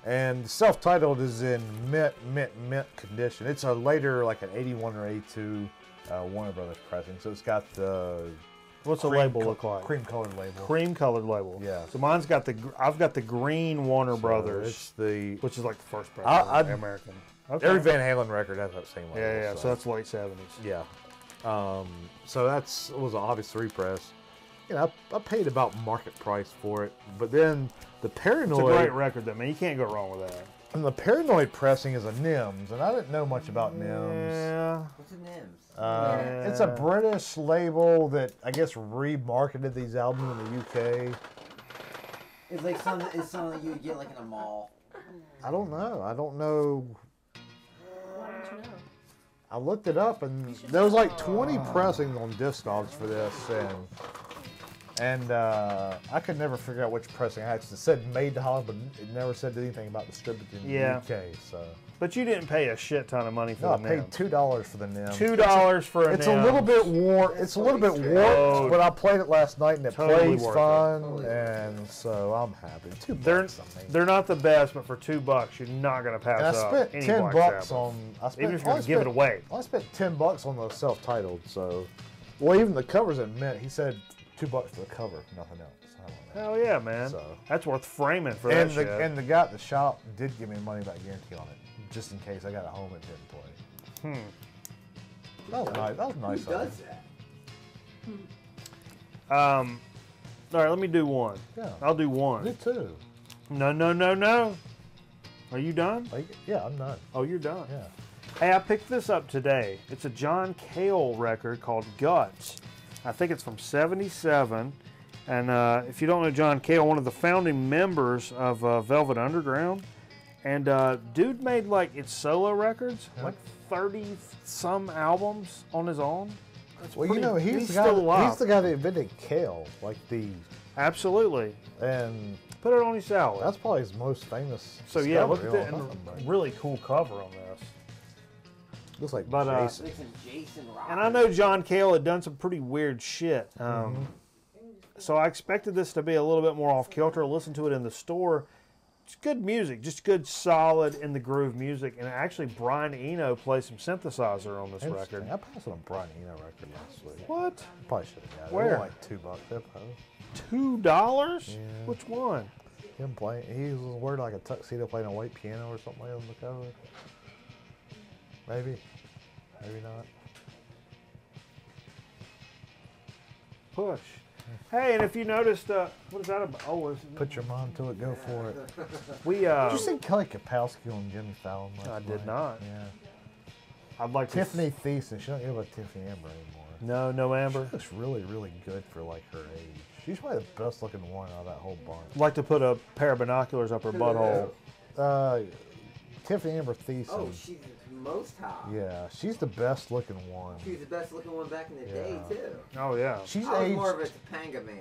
A: And self-titled is in mint condition. It's a later, like an 81 or 82 Warner Brothers pressing. So it's got the
B: What's the label look like?
A: cream-colored label.
B: Cream-colored label.
A: Yeah.
B: So mine's got I've got the green Warner Brothers,
A: It's the
B: which is like the first
A: I'd-
B: American. Okay.
A: every Van Halen record has that same label.
B: Yeah. So that's late 70s.
A: yeah. So it was an obvious repress. You know, I paid about market price for it, but then the Paranoid.
B: It's a great record, though, man. You can't go wrong with that.
A: And the Paranoid pressing is a NIMS, and I didn't know much about NIMS.
B: Yeah.
C: What's a NIMS?
A: It's a British label that I guess remarketed these albums in the UK.
C: It's like something you would get like in a mall.
A: I don't know.
D: Why don't you know?
A: I looked it up, and there was like 20 pressings on Discogs for this, and I could never figure out which pressing I had. It said made to Holland, but it never said anything about distributed in the UK. So,
B: But you didn't pay a shit ton of money for
A: no, I
B: the
A: paid
B: NIMS.
A: $2 for the NIMS.
B: $2 for a
A: It's
B: NIMS.
A: a little bit warm. It's a little bit warped, but I played it last night and it
B: Totally
A: plays
B: worth
A: fun, and so I'm happy. $2. I mean.
B: They're not the best, but for $2, you're not going to pass
A: And I
B: up
A: spent
B: any
A: $10
B: Black Sabbath.
A: on.
B: Even if you're going to give it away.
A: I spent $10 on the self-titled. So, well, even the covers at Mint, he said $2 for the cover, nothing else. I don't know.
B: Hell yeah, man.
A: So-
B: That's worth framing for
A: And
B: that shit.
A: the guy at the shop did give me a money back guarantee on it, just in case I got it home and didn't play. That was nice. That was nice.
C: Who
A: of
C: does
A: him.
C: that?
B: All right, let me do one.
A: Yeah.
B: I'll do one.
A: Me too.
B: No. Are you done?
A: Like, yeah, I'm not.
B: Oh, you're done.
A: Yeah.
B: Hey, I picked this up today. It's a John Cale record called Guts. I think it's from '77. And if you don't know John Cale, one of the founding members of Velvet Underground. And dude made like its solo records, like 30-some albums on his own. That's
A: Well,
B: pretty-
A: you know, he's the guy.
B: still alive.
A: He's the guy that invented kale, like the,
B: Absolutely.
A: and
B: Put it on your salad.
A: that's probably his most famous.
B: So yeah, look at
A: discovery.
B: that,
A: Oh,
B: and
A: nothing,
B: the really cool cover on this.
A: looks like
B: But,
A: Jason.
C: Like some Jason Roberts.
B: And I know John Cale had done some pretty weird shit. So I expected this to be a little bit more off kilter. Listen to it in the store. It's good music, just good, solid, in the groove music. And actually, Brian Eno plays some synthesizer on this
A: Interesting.
B: record.
A: I passed on a Brian Eno record last week.
B: What?
A: Probably should have got it.
B: Where?
A: They were like $2. They're probably-
B: $2?
A: Yeah.
B: Which one?
A: Him playing. He was wearing like a tuxedo, playing a white piano or something like that on the cover. Maybe. Maybe not.
B: Push. Hey, and if you noticed, what is that about? Oh,
A: Put your mind to it. Go for it.
B: we.
A: Did you see Kelly Kapowski on Jimmy Fallon last
B: I did
A: night?
B: not.
A: Yeah.
B: I'd like to.
A: Tiffany Thiessen. She don't give a Tiffany Amber anymore.
B: No, Amber.
A: She looks really, really good for like her age. She's probably the best looking one out of that whole bunch.
B: I'd like to put a pair of binoculars up her butthole.
A: Tiffany Amber Thiessen.
C: Oh, she's the most hot.
A: Yeah, she's the best looking one.
C: She was the best looking one back in the day,
A: Yeah.
C: too.
B: Oh yeah.
A: She's
C: I was
A: aged.
C: more of a Topanga man,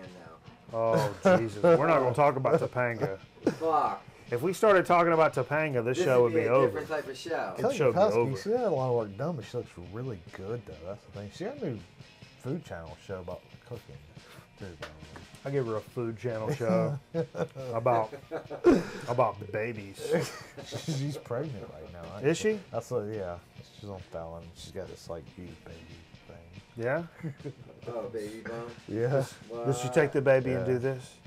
C: though.
B: Oh Jesus. We're not going to talk about Topanga.
C: Fuck.
B: If we started talking about Topanga, this show would be
C: a
B: over.
C: different type of show.
B: It should be over.
A: She had a lot of work done, but she looks really good, though. That's the thing. She had a new Food Channel show about cooking, too.
B: I give her a Food Channel show about babies.
A: She's pregnant right now.
B: Is she?
A: That's what, yeah. She's on Fallon. She's got this like huge baby thing.
B: Yeah.
C: Oh, baby bump.
A: Yeah.
B: Does she take the baby and do this?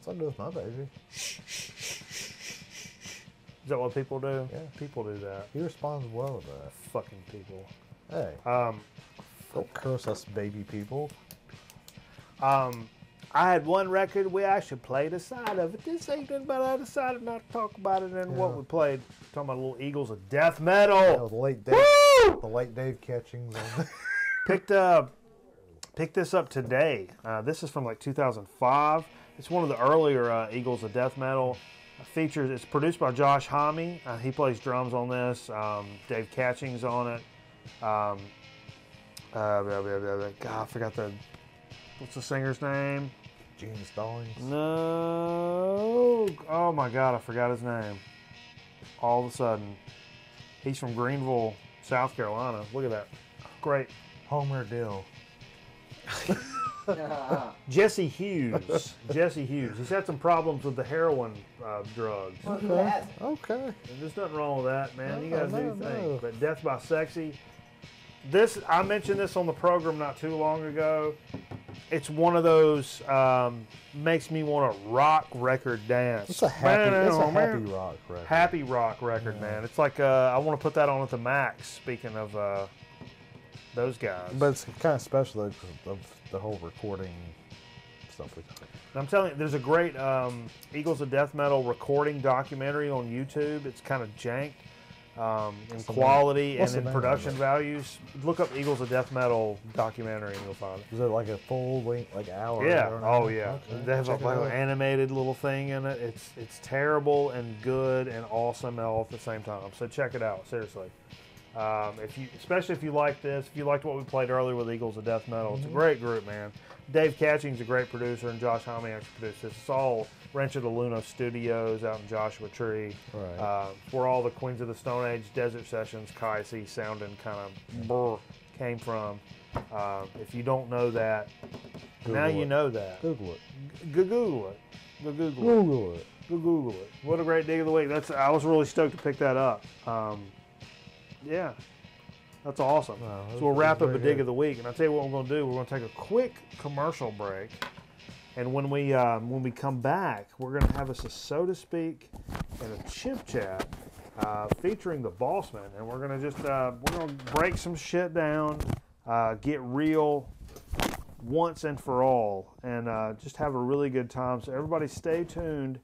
A: So does my baby.
B: Is that what people do?
A: Yeah.
B: People do that.
A: He responds well to that.
B: Fucking people.
A: Hey. Don't curse us, baby people.
B: I had one record we actually played a side of it this evening, but I decided not to talk about it in what we played. Talking about little Eagles of death metal.
A: Yeah, the late Dave Catchings.
B: Picked this up today. This is from like 2005. It's one of the earlier Eagles of death metal. It's produced by Josh Homme. He plays drums on this. Dave Catchings on it. God, I forgot what's the singer's name?
A: Gene Stallings.
B: No. Oh my God, I forgot his name. All of a sudden. He's from Greenville, South Carolina. Look at that. Great.
A: Homer Dill.
B: Jesse Hughes. Jesse Hughes. He's had some problems with the heroin drugs.
A: Okay.
B: There's nothing wrong with that, man. You got to do things.
A: No.
B: But Death by Sexy. I mentioned this on the program not too long ago. It's one of those makes me want a rock record dance.
A: It's a happy rock record.
B: Happy rock record, man. It's like I want to put that on at the max. Speaking of those guys,
A: but it's kind of special though, because of the whole recording stuff we talked about.
B: I'm telling you, there's a great Eagles of Death Metal recording documentary on YouTube. It's kind of jank in quality and in production values. Look up Eagles of Death Metal documentary and you'll find it.
A: Is it like a full length, like hour?
B: Yeah. Oh yeah.
A: Okay.
B: They have like an animated little thing in it. It's terrible and good and awesome all at the same time. So check it out, seriously. Especially if you like this, if you liked what we played earlier with Eagles of Death Metal, it's a great group, man. Dave Catchings is a great producer, and Josh Homme actually produced this. It's all Rancho de Luna Studios out in Joshua Tree,
A: Right.
B: where all the Queens of the Stone Age Desert Sessions, Kaisi, sounding kind of came from. If you don't know that, now you know that.
A: Google it.
B: Google it. Go Google it.
A: Google it.
B: Go Google it. What a great dig of the week. I was really stoked to pick that up. Yeah, that's awesome. So we'll wrap up a dig of the week, and I'll tell you what we're going to do. We're going to take a quick commercial break, and when we come back, we're going to have us a so to speak and a chip chat featuring the Bossman, and we're going to just we're going to break some shit down, get real once and for all, and just have a really good time. So everybody, stay tuned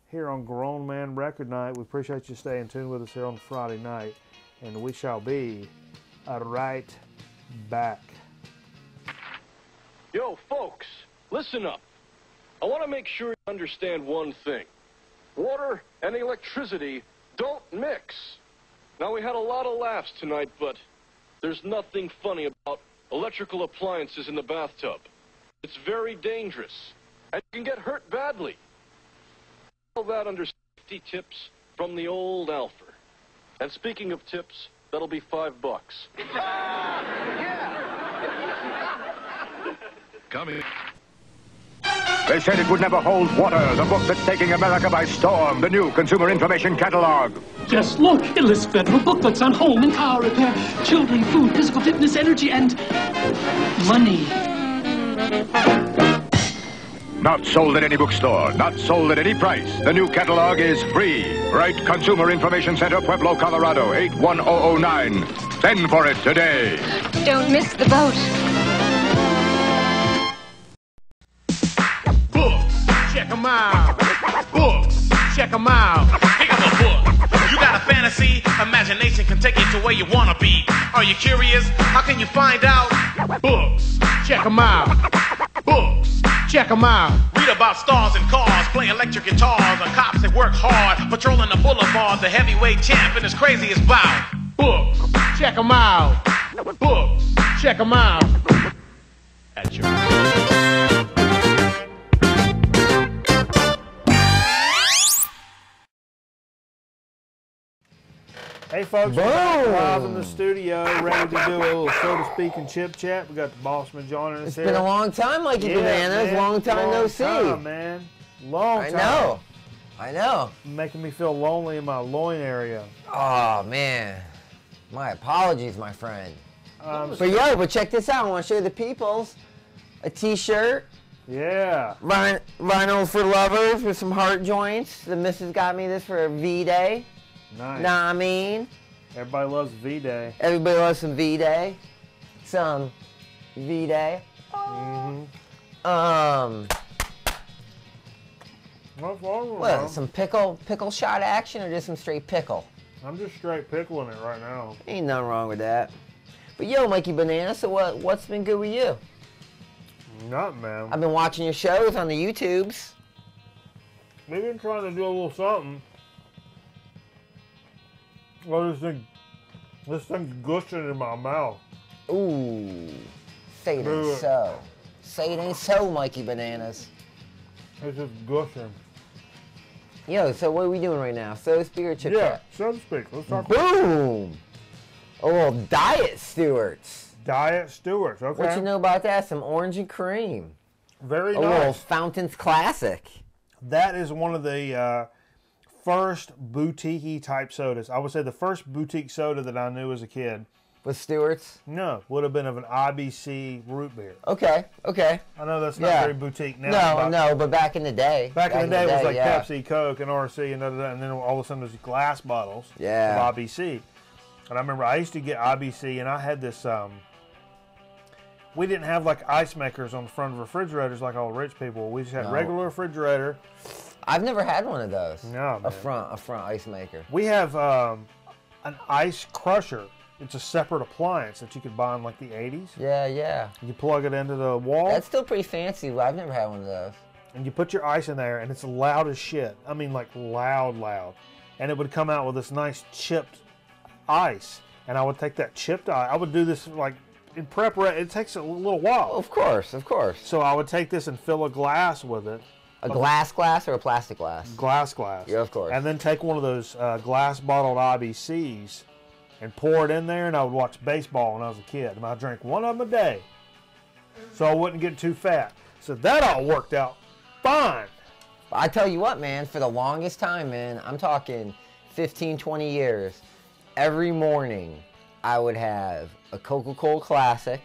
B: here on Grown Man Record Night. We appreciate you staying tuned with us here on Friday night. And we shall be right back.
E: Yo, folks, listen up. I want to make sure you understand one thing. Water and electricity don't mix. Now, we had a lot of laughs tonight, but there's nothing funny about electrical appliances in the bathtub. It's very dangerous, and you can get hurt badly. All that under safety tips from the old Alpha. And speaking of tips, that'll be $5.
F: Coming. They said it would never hold water, the book that's taking America by storm, the new Consumer Information Catalog.
G: Just look, it lists federal booklets on home and car repair, children, food, physical fitness, energy, and money.
F: Not sold at any bookstore, not sold at any price. The new catalog is free. Write Consumer Information Center, Pueblo, Colorado, 81009. Send for it today.
H: Don't miss the boat.
I: Books, check them out. Books, check them out. Pick up a book. You got a fantasy? Imagination can take you to where you want to be. Are you curious? How can you find out? Books, check them out. Books, check them out. Read about stars and cars, play electric guitars, or cops that work hard, patrolling the boulevard, the heavyweight champ and his craziest bout. Books, check them out. Books, check them out. At your
B: Hey folks, we're back live in the studio, ready to do a little, so to speak, and chip chat. We got the Bossman joining us
H: It's
B: here.
H: been a long time, Mikey Bananas.
B: Man.
H: Long time no see.
B: Man. Long time.
H: I know.
B: Making me feel lonely in my loin area.
H: Oh, man. My apologies, my friend. But check this out. I want to show you the peoples. A t-shirt.
B: Yeah.
H: Vinyl for lovers with some heart joints. The missus got me this for a V-Day.
B: Nice.
H: Nah, I mean.
B: Everybody loves V-Day.
H: Everybody loves some V-Day. Some V-Day. What? Some pickle shot action or just some straight pickle?
B: I'm just straight pickling it right now.
H: Ain't nothing wrong with that. But yo, Mikey Banana, so what's been good with you?
B: Nothing, man.
H: I've been watching your shows on the YouTubes.
B: We've been trying to do a little something. Well, this thing's gushing in my mouth.
H: Ooh. Say it ain't so. Say it ain't so, Mikey Bananas.
B: It's just gushing.
H: Yo, so what are we doing right now? So to speak or chip chat?
B: So to speak. Let's talk.
H: Boom! A little Diet Stewart's.
B: Diet Stewart's, okay.
H: What you know about that? Some orange and cream.
B: Very
H: nice. A little Fountains Classic.
B: That is one of the first boutique-y type sodas. I would say the first boutique soda that I knew as a kid.
H: Was Stewart's?
B: No, would have been of an IBC root beer.
H: Okay.
B: I know that's not very boutique now.
H: No, but back in the day.
B: Back in the day, it was like Pepsi, Coke, and RC, and then all of a sudden there's glass bottles of IBC. And I remember I used to get IBC, and I had this, we didn't have like ice makers on the front of refrigerators like all rich people. We just had regular refrigerator.
H: I've never had one of those.
B: No, man.
H: A front ice maker.
B: We have an ice crusher. It's a separate appliance that you could buy in like the 80s.
H: Yeah.
B: You plug it into the wall.
H: That's still pretty fancy, but I've never had one of those.
B: And you put your ice in there, and it's loud as shit. I mean, like loud. And it would come out with this nice chipped ice. And I would take that chipped ice. I would do this like in preparation. It takes a little while.
H: Of course.
B: So I would take this and fill a glass with it.
H: A glass or a plastic glass?
B: Glass.
H: Yeah, of course.
B: And then take one of those glass bottled IBCs and pour it in there, and I would watch baseball when I was a kid. And I drank one of them a day so I wouldn't get too fat. So that all worked out fine.
H: I tell you what, man, for the longest time, man, I'm talking 15, 20 years, every morning I would have a Coca-Cola Classic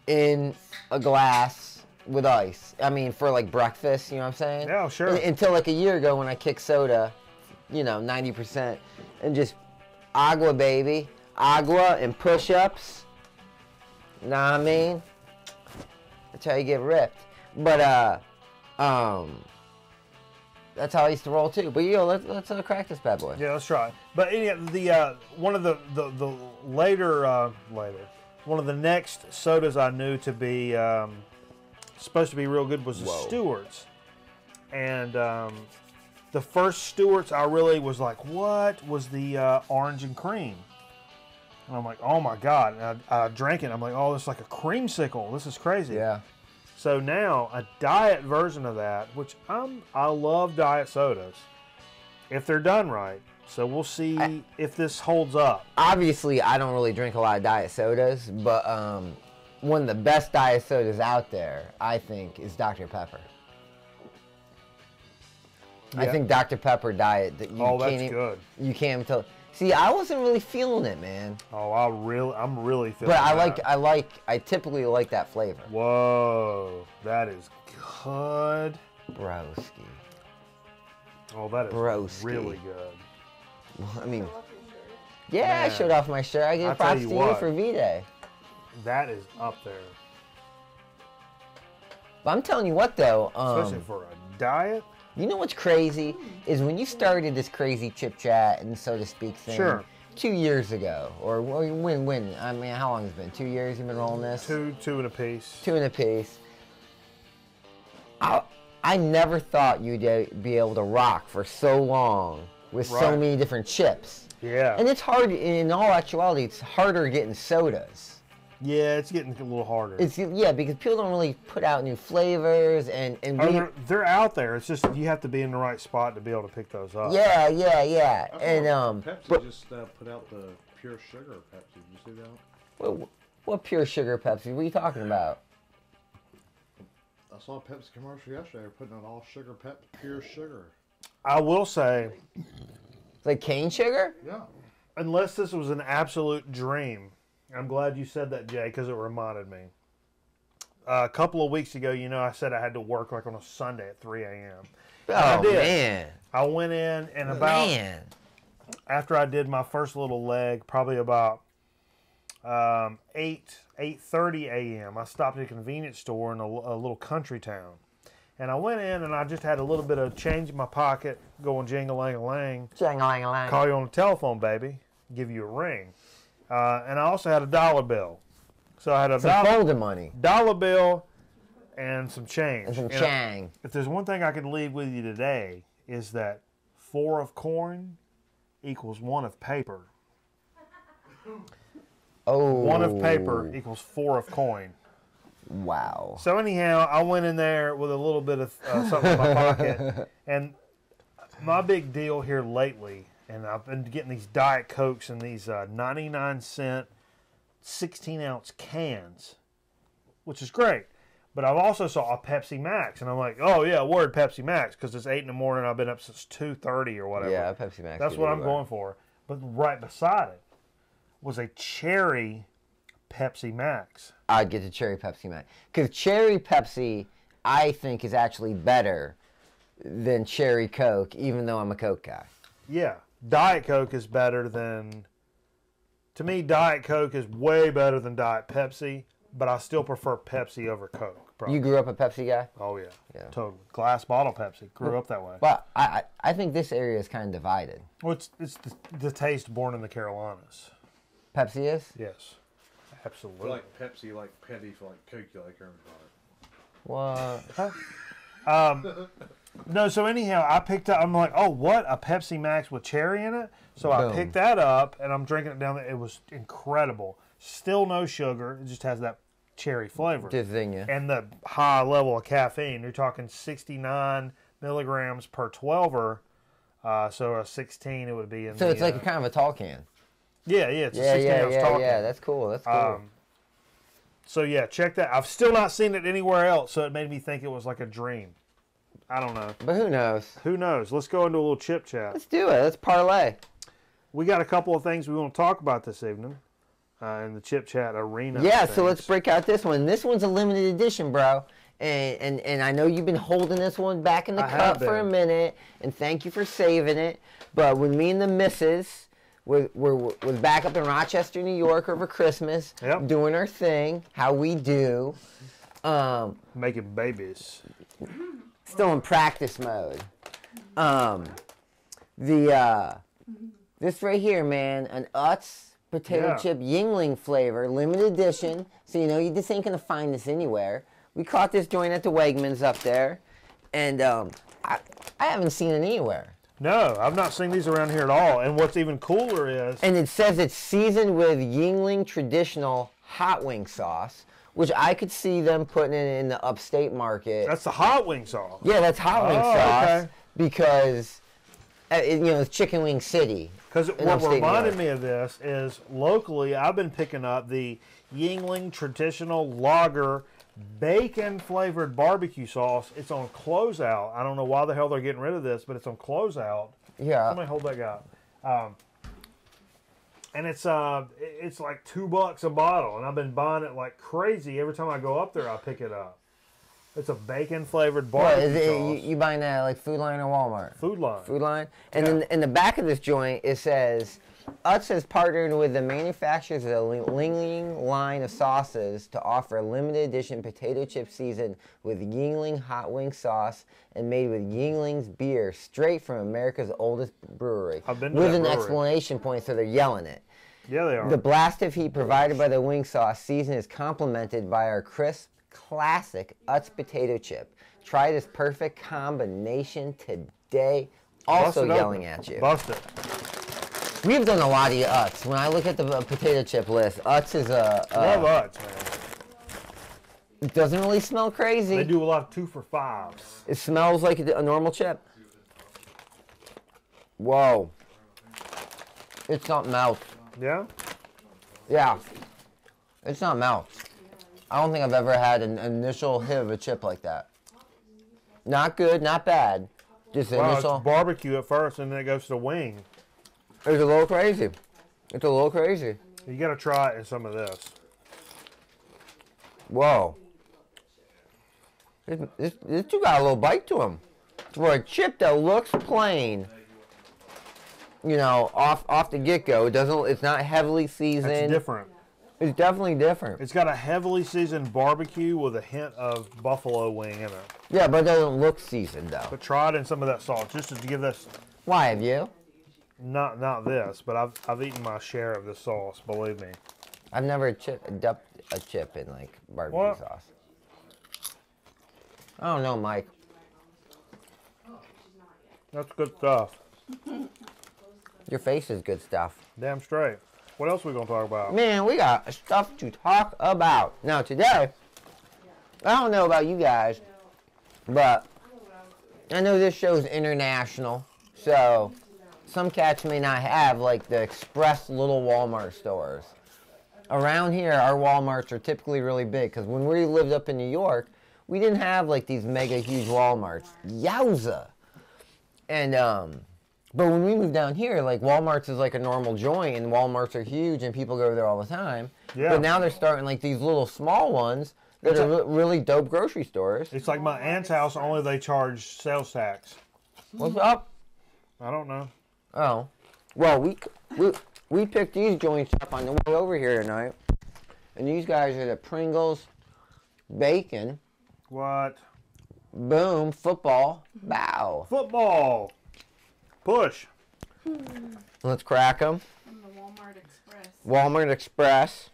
H: in a glass with ice. I mean, for like breakfast, you know what I'm saying?
B: Yeah, sure.
H: Until like a year ago when I kicked soda, 90%, and just agua, baby. Agua and push-ups. Know what I mean? That's how you get ripped. But, that's how I used to roll too. But let's crack this bad boy.
B: Yeah, let's try. But one of the later one of the next sodas I knew to be supposed to be real good was the Stewart's. And the first Stewart's I really was like, what was the orange and cream? And I'm like, oh my God. And I drank it. I'm like, oh, this is like a creamsicle. This is crazy.
H: Yeah.
B: So now a diet version of that, which I love diet sodas if they're done right. So we'll see if this holds up.
H: Obviously, I don't really drink a lot of diet sodas, but one of the best diet sodas out there, I think, is Dr. Pepper. Yeah. I think Dr. Pepper diet that
B: that's good.
H: You can't even tell. See, I wasn't really feeling it, man.
B: Oh, I'm really feeling it.
H: But I typically like that flavor.
B: Whoa, that is good.
H: Broski.
B: Oh, that is really good.
H: Well, I mean, yeah, I showed off my shirt. I give props to you for V-Day.
B: That is up there.
H: But I'm telling you what, though.
B: Especially for a diet.
H: You know what's crazy is when you started this crazy chip chat and so to speak thing 2 years ago, or when? I mean, how long has it been? 2 years you've been rolling this?
B: Two and a piece.
H: 2 and a piece. I never thought you'd be able to rock for so long with so many different chips.
B: Yeah.
H: And it's hard, in all actuality, it's harder getting sodas.
B: Yeah, it's getting a little harder.
H: Yeah, because people don't really put out new flavors and
B: they're out there. It's just you have to be in the right spot to be able to pick those up.
H: Yeah. And
J: Pepsi just put out the pure sugar Pepsi. Did you see that?
H: What pure sugar Pepsi? What are you talking about?
J: I saw a Pepsi commercial yesterday. They're putting out all sugar pure sugar.
B: I will say,
H: like cane sugar?
J: Yeah.
B: Unless this was an absolute dream. I'm glad you said that, Jay, because it reminded me. A couple of weeks ago, I said I had to work like on a Sunday at 3 a.m.
H: Oh, man.
B: I went in and after I did my first little leg, probably about 8:30 a.m., I stopped at a convenience store in a little country town. And I went in and I just had a little bit of change in my pocket, going jing-a-lang-a-lang.
H: Jing-a-lang-a-lang.
B: Call you on the telephone, baby. Give you a ring. And I also had a dollar bill. So I had
H: some folding money.
B: Dollar bill and some change.
H: And some chang.
B: If there's one thing I could leave with you today, is that 4 of coin equals 1 of paper.
H: Oh.
B: 1 of paper equals 4 of coin.
H: Wow.
B: So anyhow, I went in there with a little bit of something in my pocket. And my big deal here lately, and I've been getting these Diet Cokes in these 99-cent 16-ounce cans, which is great. But I've also saw a Pepsi Max, and I'm like, oh yeah, word Pepsi Max, because it's 8 in the morning. I've been up since 2:30 or whatever.
H: Yeah, Pepsi Max.
B: That's what I'm going for. But right beside it was a cherry Pepsi Max.
H: I'd get the cherry Pepsi Max, because cherry Pepsi, I think, is actually better than cherry Coke, even though I'm a Coke guy.
B: Yeah, Diet Coke is better than. To me, Diet Coke is way better than Diet Pepsi, but I still prefer Pepsi over Coke. Probably.
H: You grew up a Pepsi guy?
B: Oh, yeah. Totally. Glass bottle Pepsi. Grew up that way.
H: But I think this area is kind of divided.
B: Well, it's the taste born in the Carolinas.
H: Pepsi is?
B: Yes. Absolutely.
J: Like Pepsi, like petty for like Coke, you like
H: What?
B: No, so anyhow, I picked up, I'm like, oh, what? A Pepsi Max with cherry in it? So I picked that up, and I'm drinking it down there. It was incredible. Still no sugar. It just has that cherry flavor.
H: Just zing ya.
B: And the high level of caffeine. You're talking 69 milligrams per 12er. So a 16, it would be in
H: So it's like a kind of a tall can.
B: Yeah, it's a 16-ounce tall can.
H: Yeah, that's cool. That's cool.
B: So yeah, check that. I've still not seen it anywhere else, so it made me think it was like a dream. I don't know.
H: But who knows?
B: Who knows? Let's go into a little chip chat.
H: Let's do it. Let's parlay.
B: We got a couple of things we want to talk about this evening in the chip chat arena.
H: Yeah, so let's break out this one. This one's a limited edition, bro. And I know you've been holding this one back in the cup for a minute, and thank you for saving it. But when me and the missus was back up in Rochester, New York over Christmas, doing our thing, how we do.
B: Making babies.
H: Still in practice mode. This right here, man, an Utz potato chip Yingling flavor, limited edition. So you just ain't gonna find this anywhere. We caught this joint at the Wegmans up there, and I haven't seen it anywhere.
B: No, I've not seen these around here at all. And what's even cooler is...
H: And it says it's seasoned with Yingling traditional hot wing sauce, which I could see them putting it in the upstate market.
B: That's the hot wing sauce.
H: Yeah, that's hot wing sauce.
B: Okay.
H: Because, it's Chicken Wing City.
B: Because what reminded me of this is locally, I've been picking up the Yingling traditional lager bacon-flavored barbecue sauce. It's on closeout. I don't know why the hell they're getting rid of this, but it's on closeout.
H: Yeah.
B: Somebody hold that guy. And it's like $2 a bottle, and I've been buying it like crazy. Every time I go up there, I pick it up. It's a bacon-flavored barbecue sauce.
H: You buying that like Food Line or Walmart?
B: Food Line.
H: Food Line. And then in the back of this joint, it says, Utz has partnered with the manufacturers of the Yingling line of sauces to offer a limited edition potato chip seasoned with Yingling hot wing sauce and made with Yingling's beer straight from America's oldest brewery.
B: I've been to
H: with
B: that
H: an
B: brewery.
H: exclamation point, so they're yelling it.
B: Yeah, they are.
H: The blast of heat provided by the wing sauce season is complemented by our crisp, classic Utz potato chip. Try this perfect combination today. Also yelling at you.
B: Bust it.
H: We've done a lot of Utz. When I look at the potato chip list, Utz is a...
B: Love Utz, man.
H: It doesn't really smell crazy.
B: They do a lot of 2 for $5s.
H: It smells like a normal chip. Whoa. It's not melt.
B: Yeah?
H: Yeah. It's not melt. I don't think I've ever had an initial hit of a chip like that. Not good, not bad. Just initial.
B: It's barbecue at first, and then it goes to the wing.
H: It's a little crazy. It's a little crazy.
B: You got to try it in some of this.
H: Whoa. This two got a little bite to him. For a chip that looks plain, you know, off the get-go, it's not heavily seasoned.
B: It's different.
H: It's definitely different.
B: It's got a heavily seasoned barbecue with a hint of buffalo wing in it.
H: Yeah, but it doesn't look seasoned though.
B: But try it in some of that salt, just to give this.
H: Why have you?
B: Not this, but I've eaten my share of this sauce. Believe me.
H: I've never dipped a chip in like barbecue sauce. I don't know, Mike.
B: That's good stuff.
H: Your face is good stuff.
B: Damn straight. What else are we gonna talk about?
H: Man, we got stuff to talk about. Now today, I don't know about you guys, but I know this show's international, so some cats may not have like the express little Walmart stores. Around here, our Walmarts are typically really big, because when we lived up in New York, we didn't have like these mega huge Walmarts. Yowza! And but when we moved down here, like Walmart's is like a normal joint, and Walmarts are huge, and people go there all the time.
B: Yeah.
H: But now they're starting like these little small ones that are really dope grocery stores.
B: It's like my aunt's house, only they charge sales tax.
H: What's up?
B: I don't know.
H: Oh, well, we picked these joints up on the way over here tonight, and these guys are the Pringles bacon.
B: What?
H: Boom, football, bow.
B: Football. Push.
H: Let's crack them.
D: From the Walmart Express.
H: Walmart Express.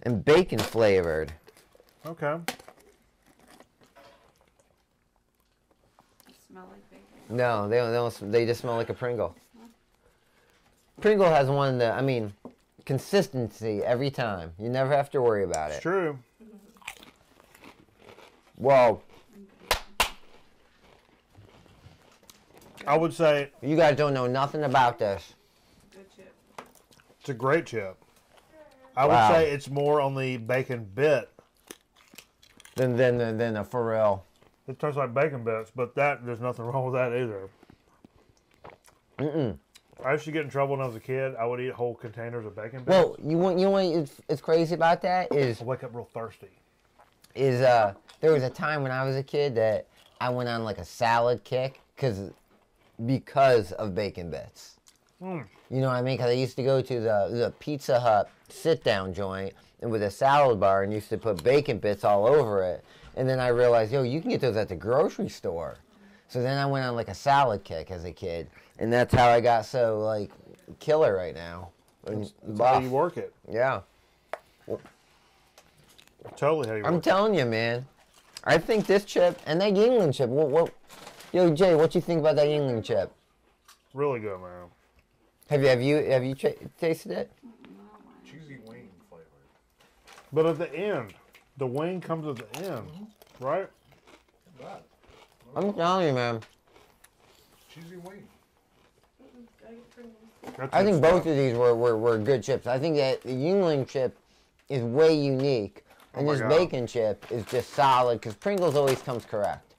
H: And bacon flavored.
B: Okay.
D: They smell like bacon.
H: No, they don't. They just smell like a Pringle. Pringle has one of the, I mean, consistency every time. You never have to worry about it.
B: It's true.
H: Whoa.
B: I would say
H: you guys don't know nothing about this.
D: Good chip.
B: It's a great chip. I would say it's more on the bacon bit
H: than a for real.
B: It tastes like bacon bits, but there's nothing wrong with that either. I used to get in trouble when I was a kid. I would eat whole containers of bacon bits.
H: Well, you want it's crazy about that is
B: I wake up real thirsty.
H: There was a time when I was a kid that I went on like a salad kick because of bacon bits. You know what I mean? Because I used to go to the Pizza Hut sit-down joint and with a salad bar and used to put bacon bits all over it. And then I realized, yo, you can get those at the grocery store. So then I went on like a salad kick as a kid. And that's how I got so like killer right now.
B: That's how you work it.
H: Yeah.
B: Totally how you work
H: I'm telling you, man. I think this chip and that Yingling chip. Yo, Jay, what you think about that Yingling chip?
B: Really good, man.
H: Have you tasted it?
J: Cheesy wing flavor.
B: But at the end, the wing comes at the end, right?
H: I'm telling you, man.
J: Cheesy wing.
H: I think both of these were good chips. I think that the Yingling chip is way unique, and this bacon chip is just solid because Pringles always comes correct.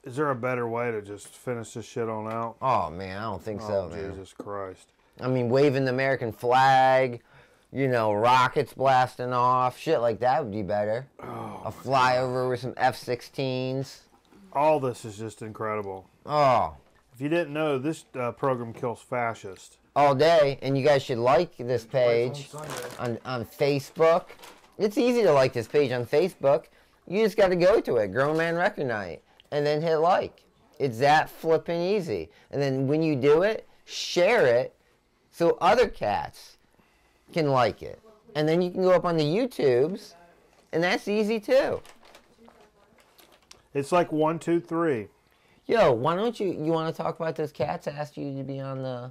B: Is there a better way to just finish this shit on out?
H: Oh man, I don't think so, man.
B: Jesus Christ.
H: I mean, waving the American flag, you know, rockets blasting off, shit like that would be better. A flyover with some F-16s.
B: All this is just incredible.
H: Oh.
B: If you didn't know, this program kills fascists.
H: All day, and you guys should like this page on Facebook. It's easy to like this page on Facebook. You just got to go to it, Grown Man Record Night, and then hit like. It's that flipping easy. And then when you do it, share it so other cats can like it. And then you can go up on the YouTubes, and that's easy too.
B: It's like 1, 2, 3.
H: Yo, why don't you want to talk about those cats? I asked you to be on the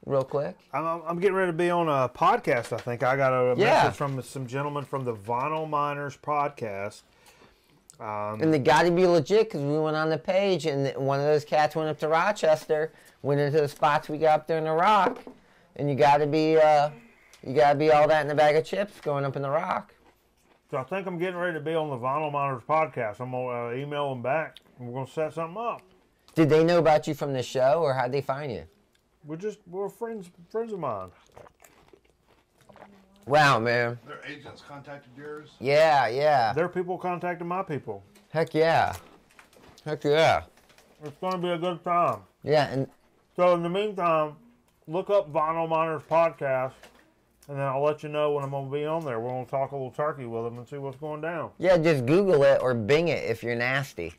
H: real quick.
B: I'm getting ready to be on a podcast, I think. I got a message from some gentlemen from the Vinyl Miners podcast.
H: And they got to be legit because we went on the page and one of those cats went up to Rochester, went into the spots we got up there in the Rock, and you got to be all that in a bag of chips going up in the Rock.
B: So I think I'm getting ready to be on the Vinyl Miners podcast. I'm gonna email them back and we're gonna set something up.
H: Did they know about you from the show or how'd they find you?
B: We're friends of mine.
H: Wow, man.
J: Their agents contacted yours?
H: Yeah.
B: Their people contacted my people.
H: Heck yeah.
B: It's gonna be a good time.
H: Yeah, and
B: so in the meantime, look up Vinyl Miners podcast. And then I'll let you know when I'm going to be on there. We're going to talk a little turkey with them and see what's going down.
H: Yeah, just Google it or Bing it if you're nasty.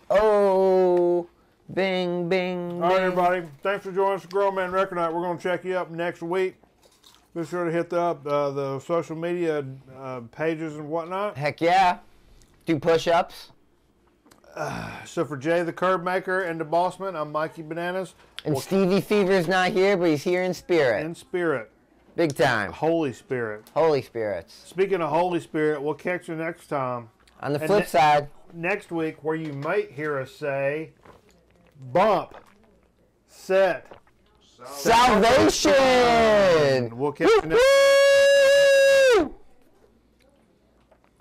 H: Oh, Bing, Bing,
B: All right,
H: Bing.
B: everybody. Thanks for joining us at Grown Man Record Night. We're going to check you up next week. Be sure to hit the social media pages and whatnot.
H: Heck yeah. Do push-ups.
B: So for Jay the Curb Maker and the Bossman, I'm Mikey Bananas.
H: And Stevie Fever's not here, but he's here in spirit.
B: In spirit.
H: Big time.
B: Holy Spirit.
H: Holy Spirits.
B: Speaking of Holy Spirit, we'll catch you next time.
H: On the flip side.
B: Next week, where you might hear us say, bump, set,
H: salvation.
B: We'll catch you next.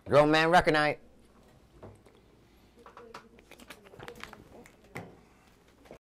H: Grown Man Record Night.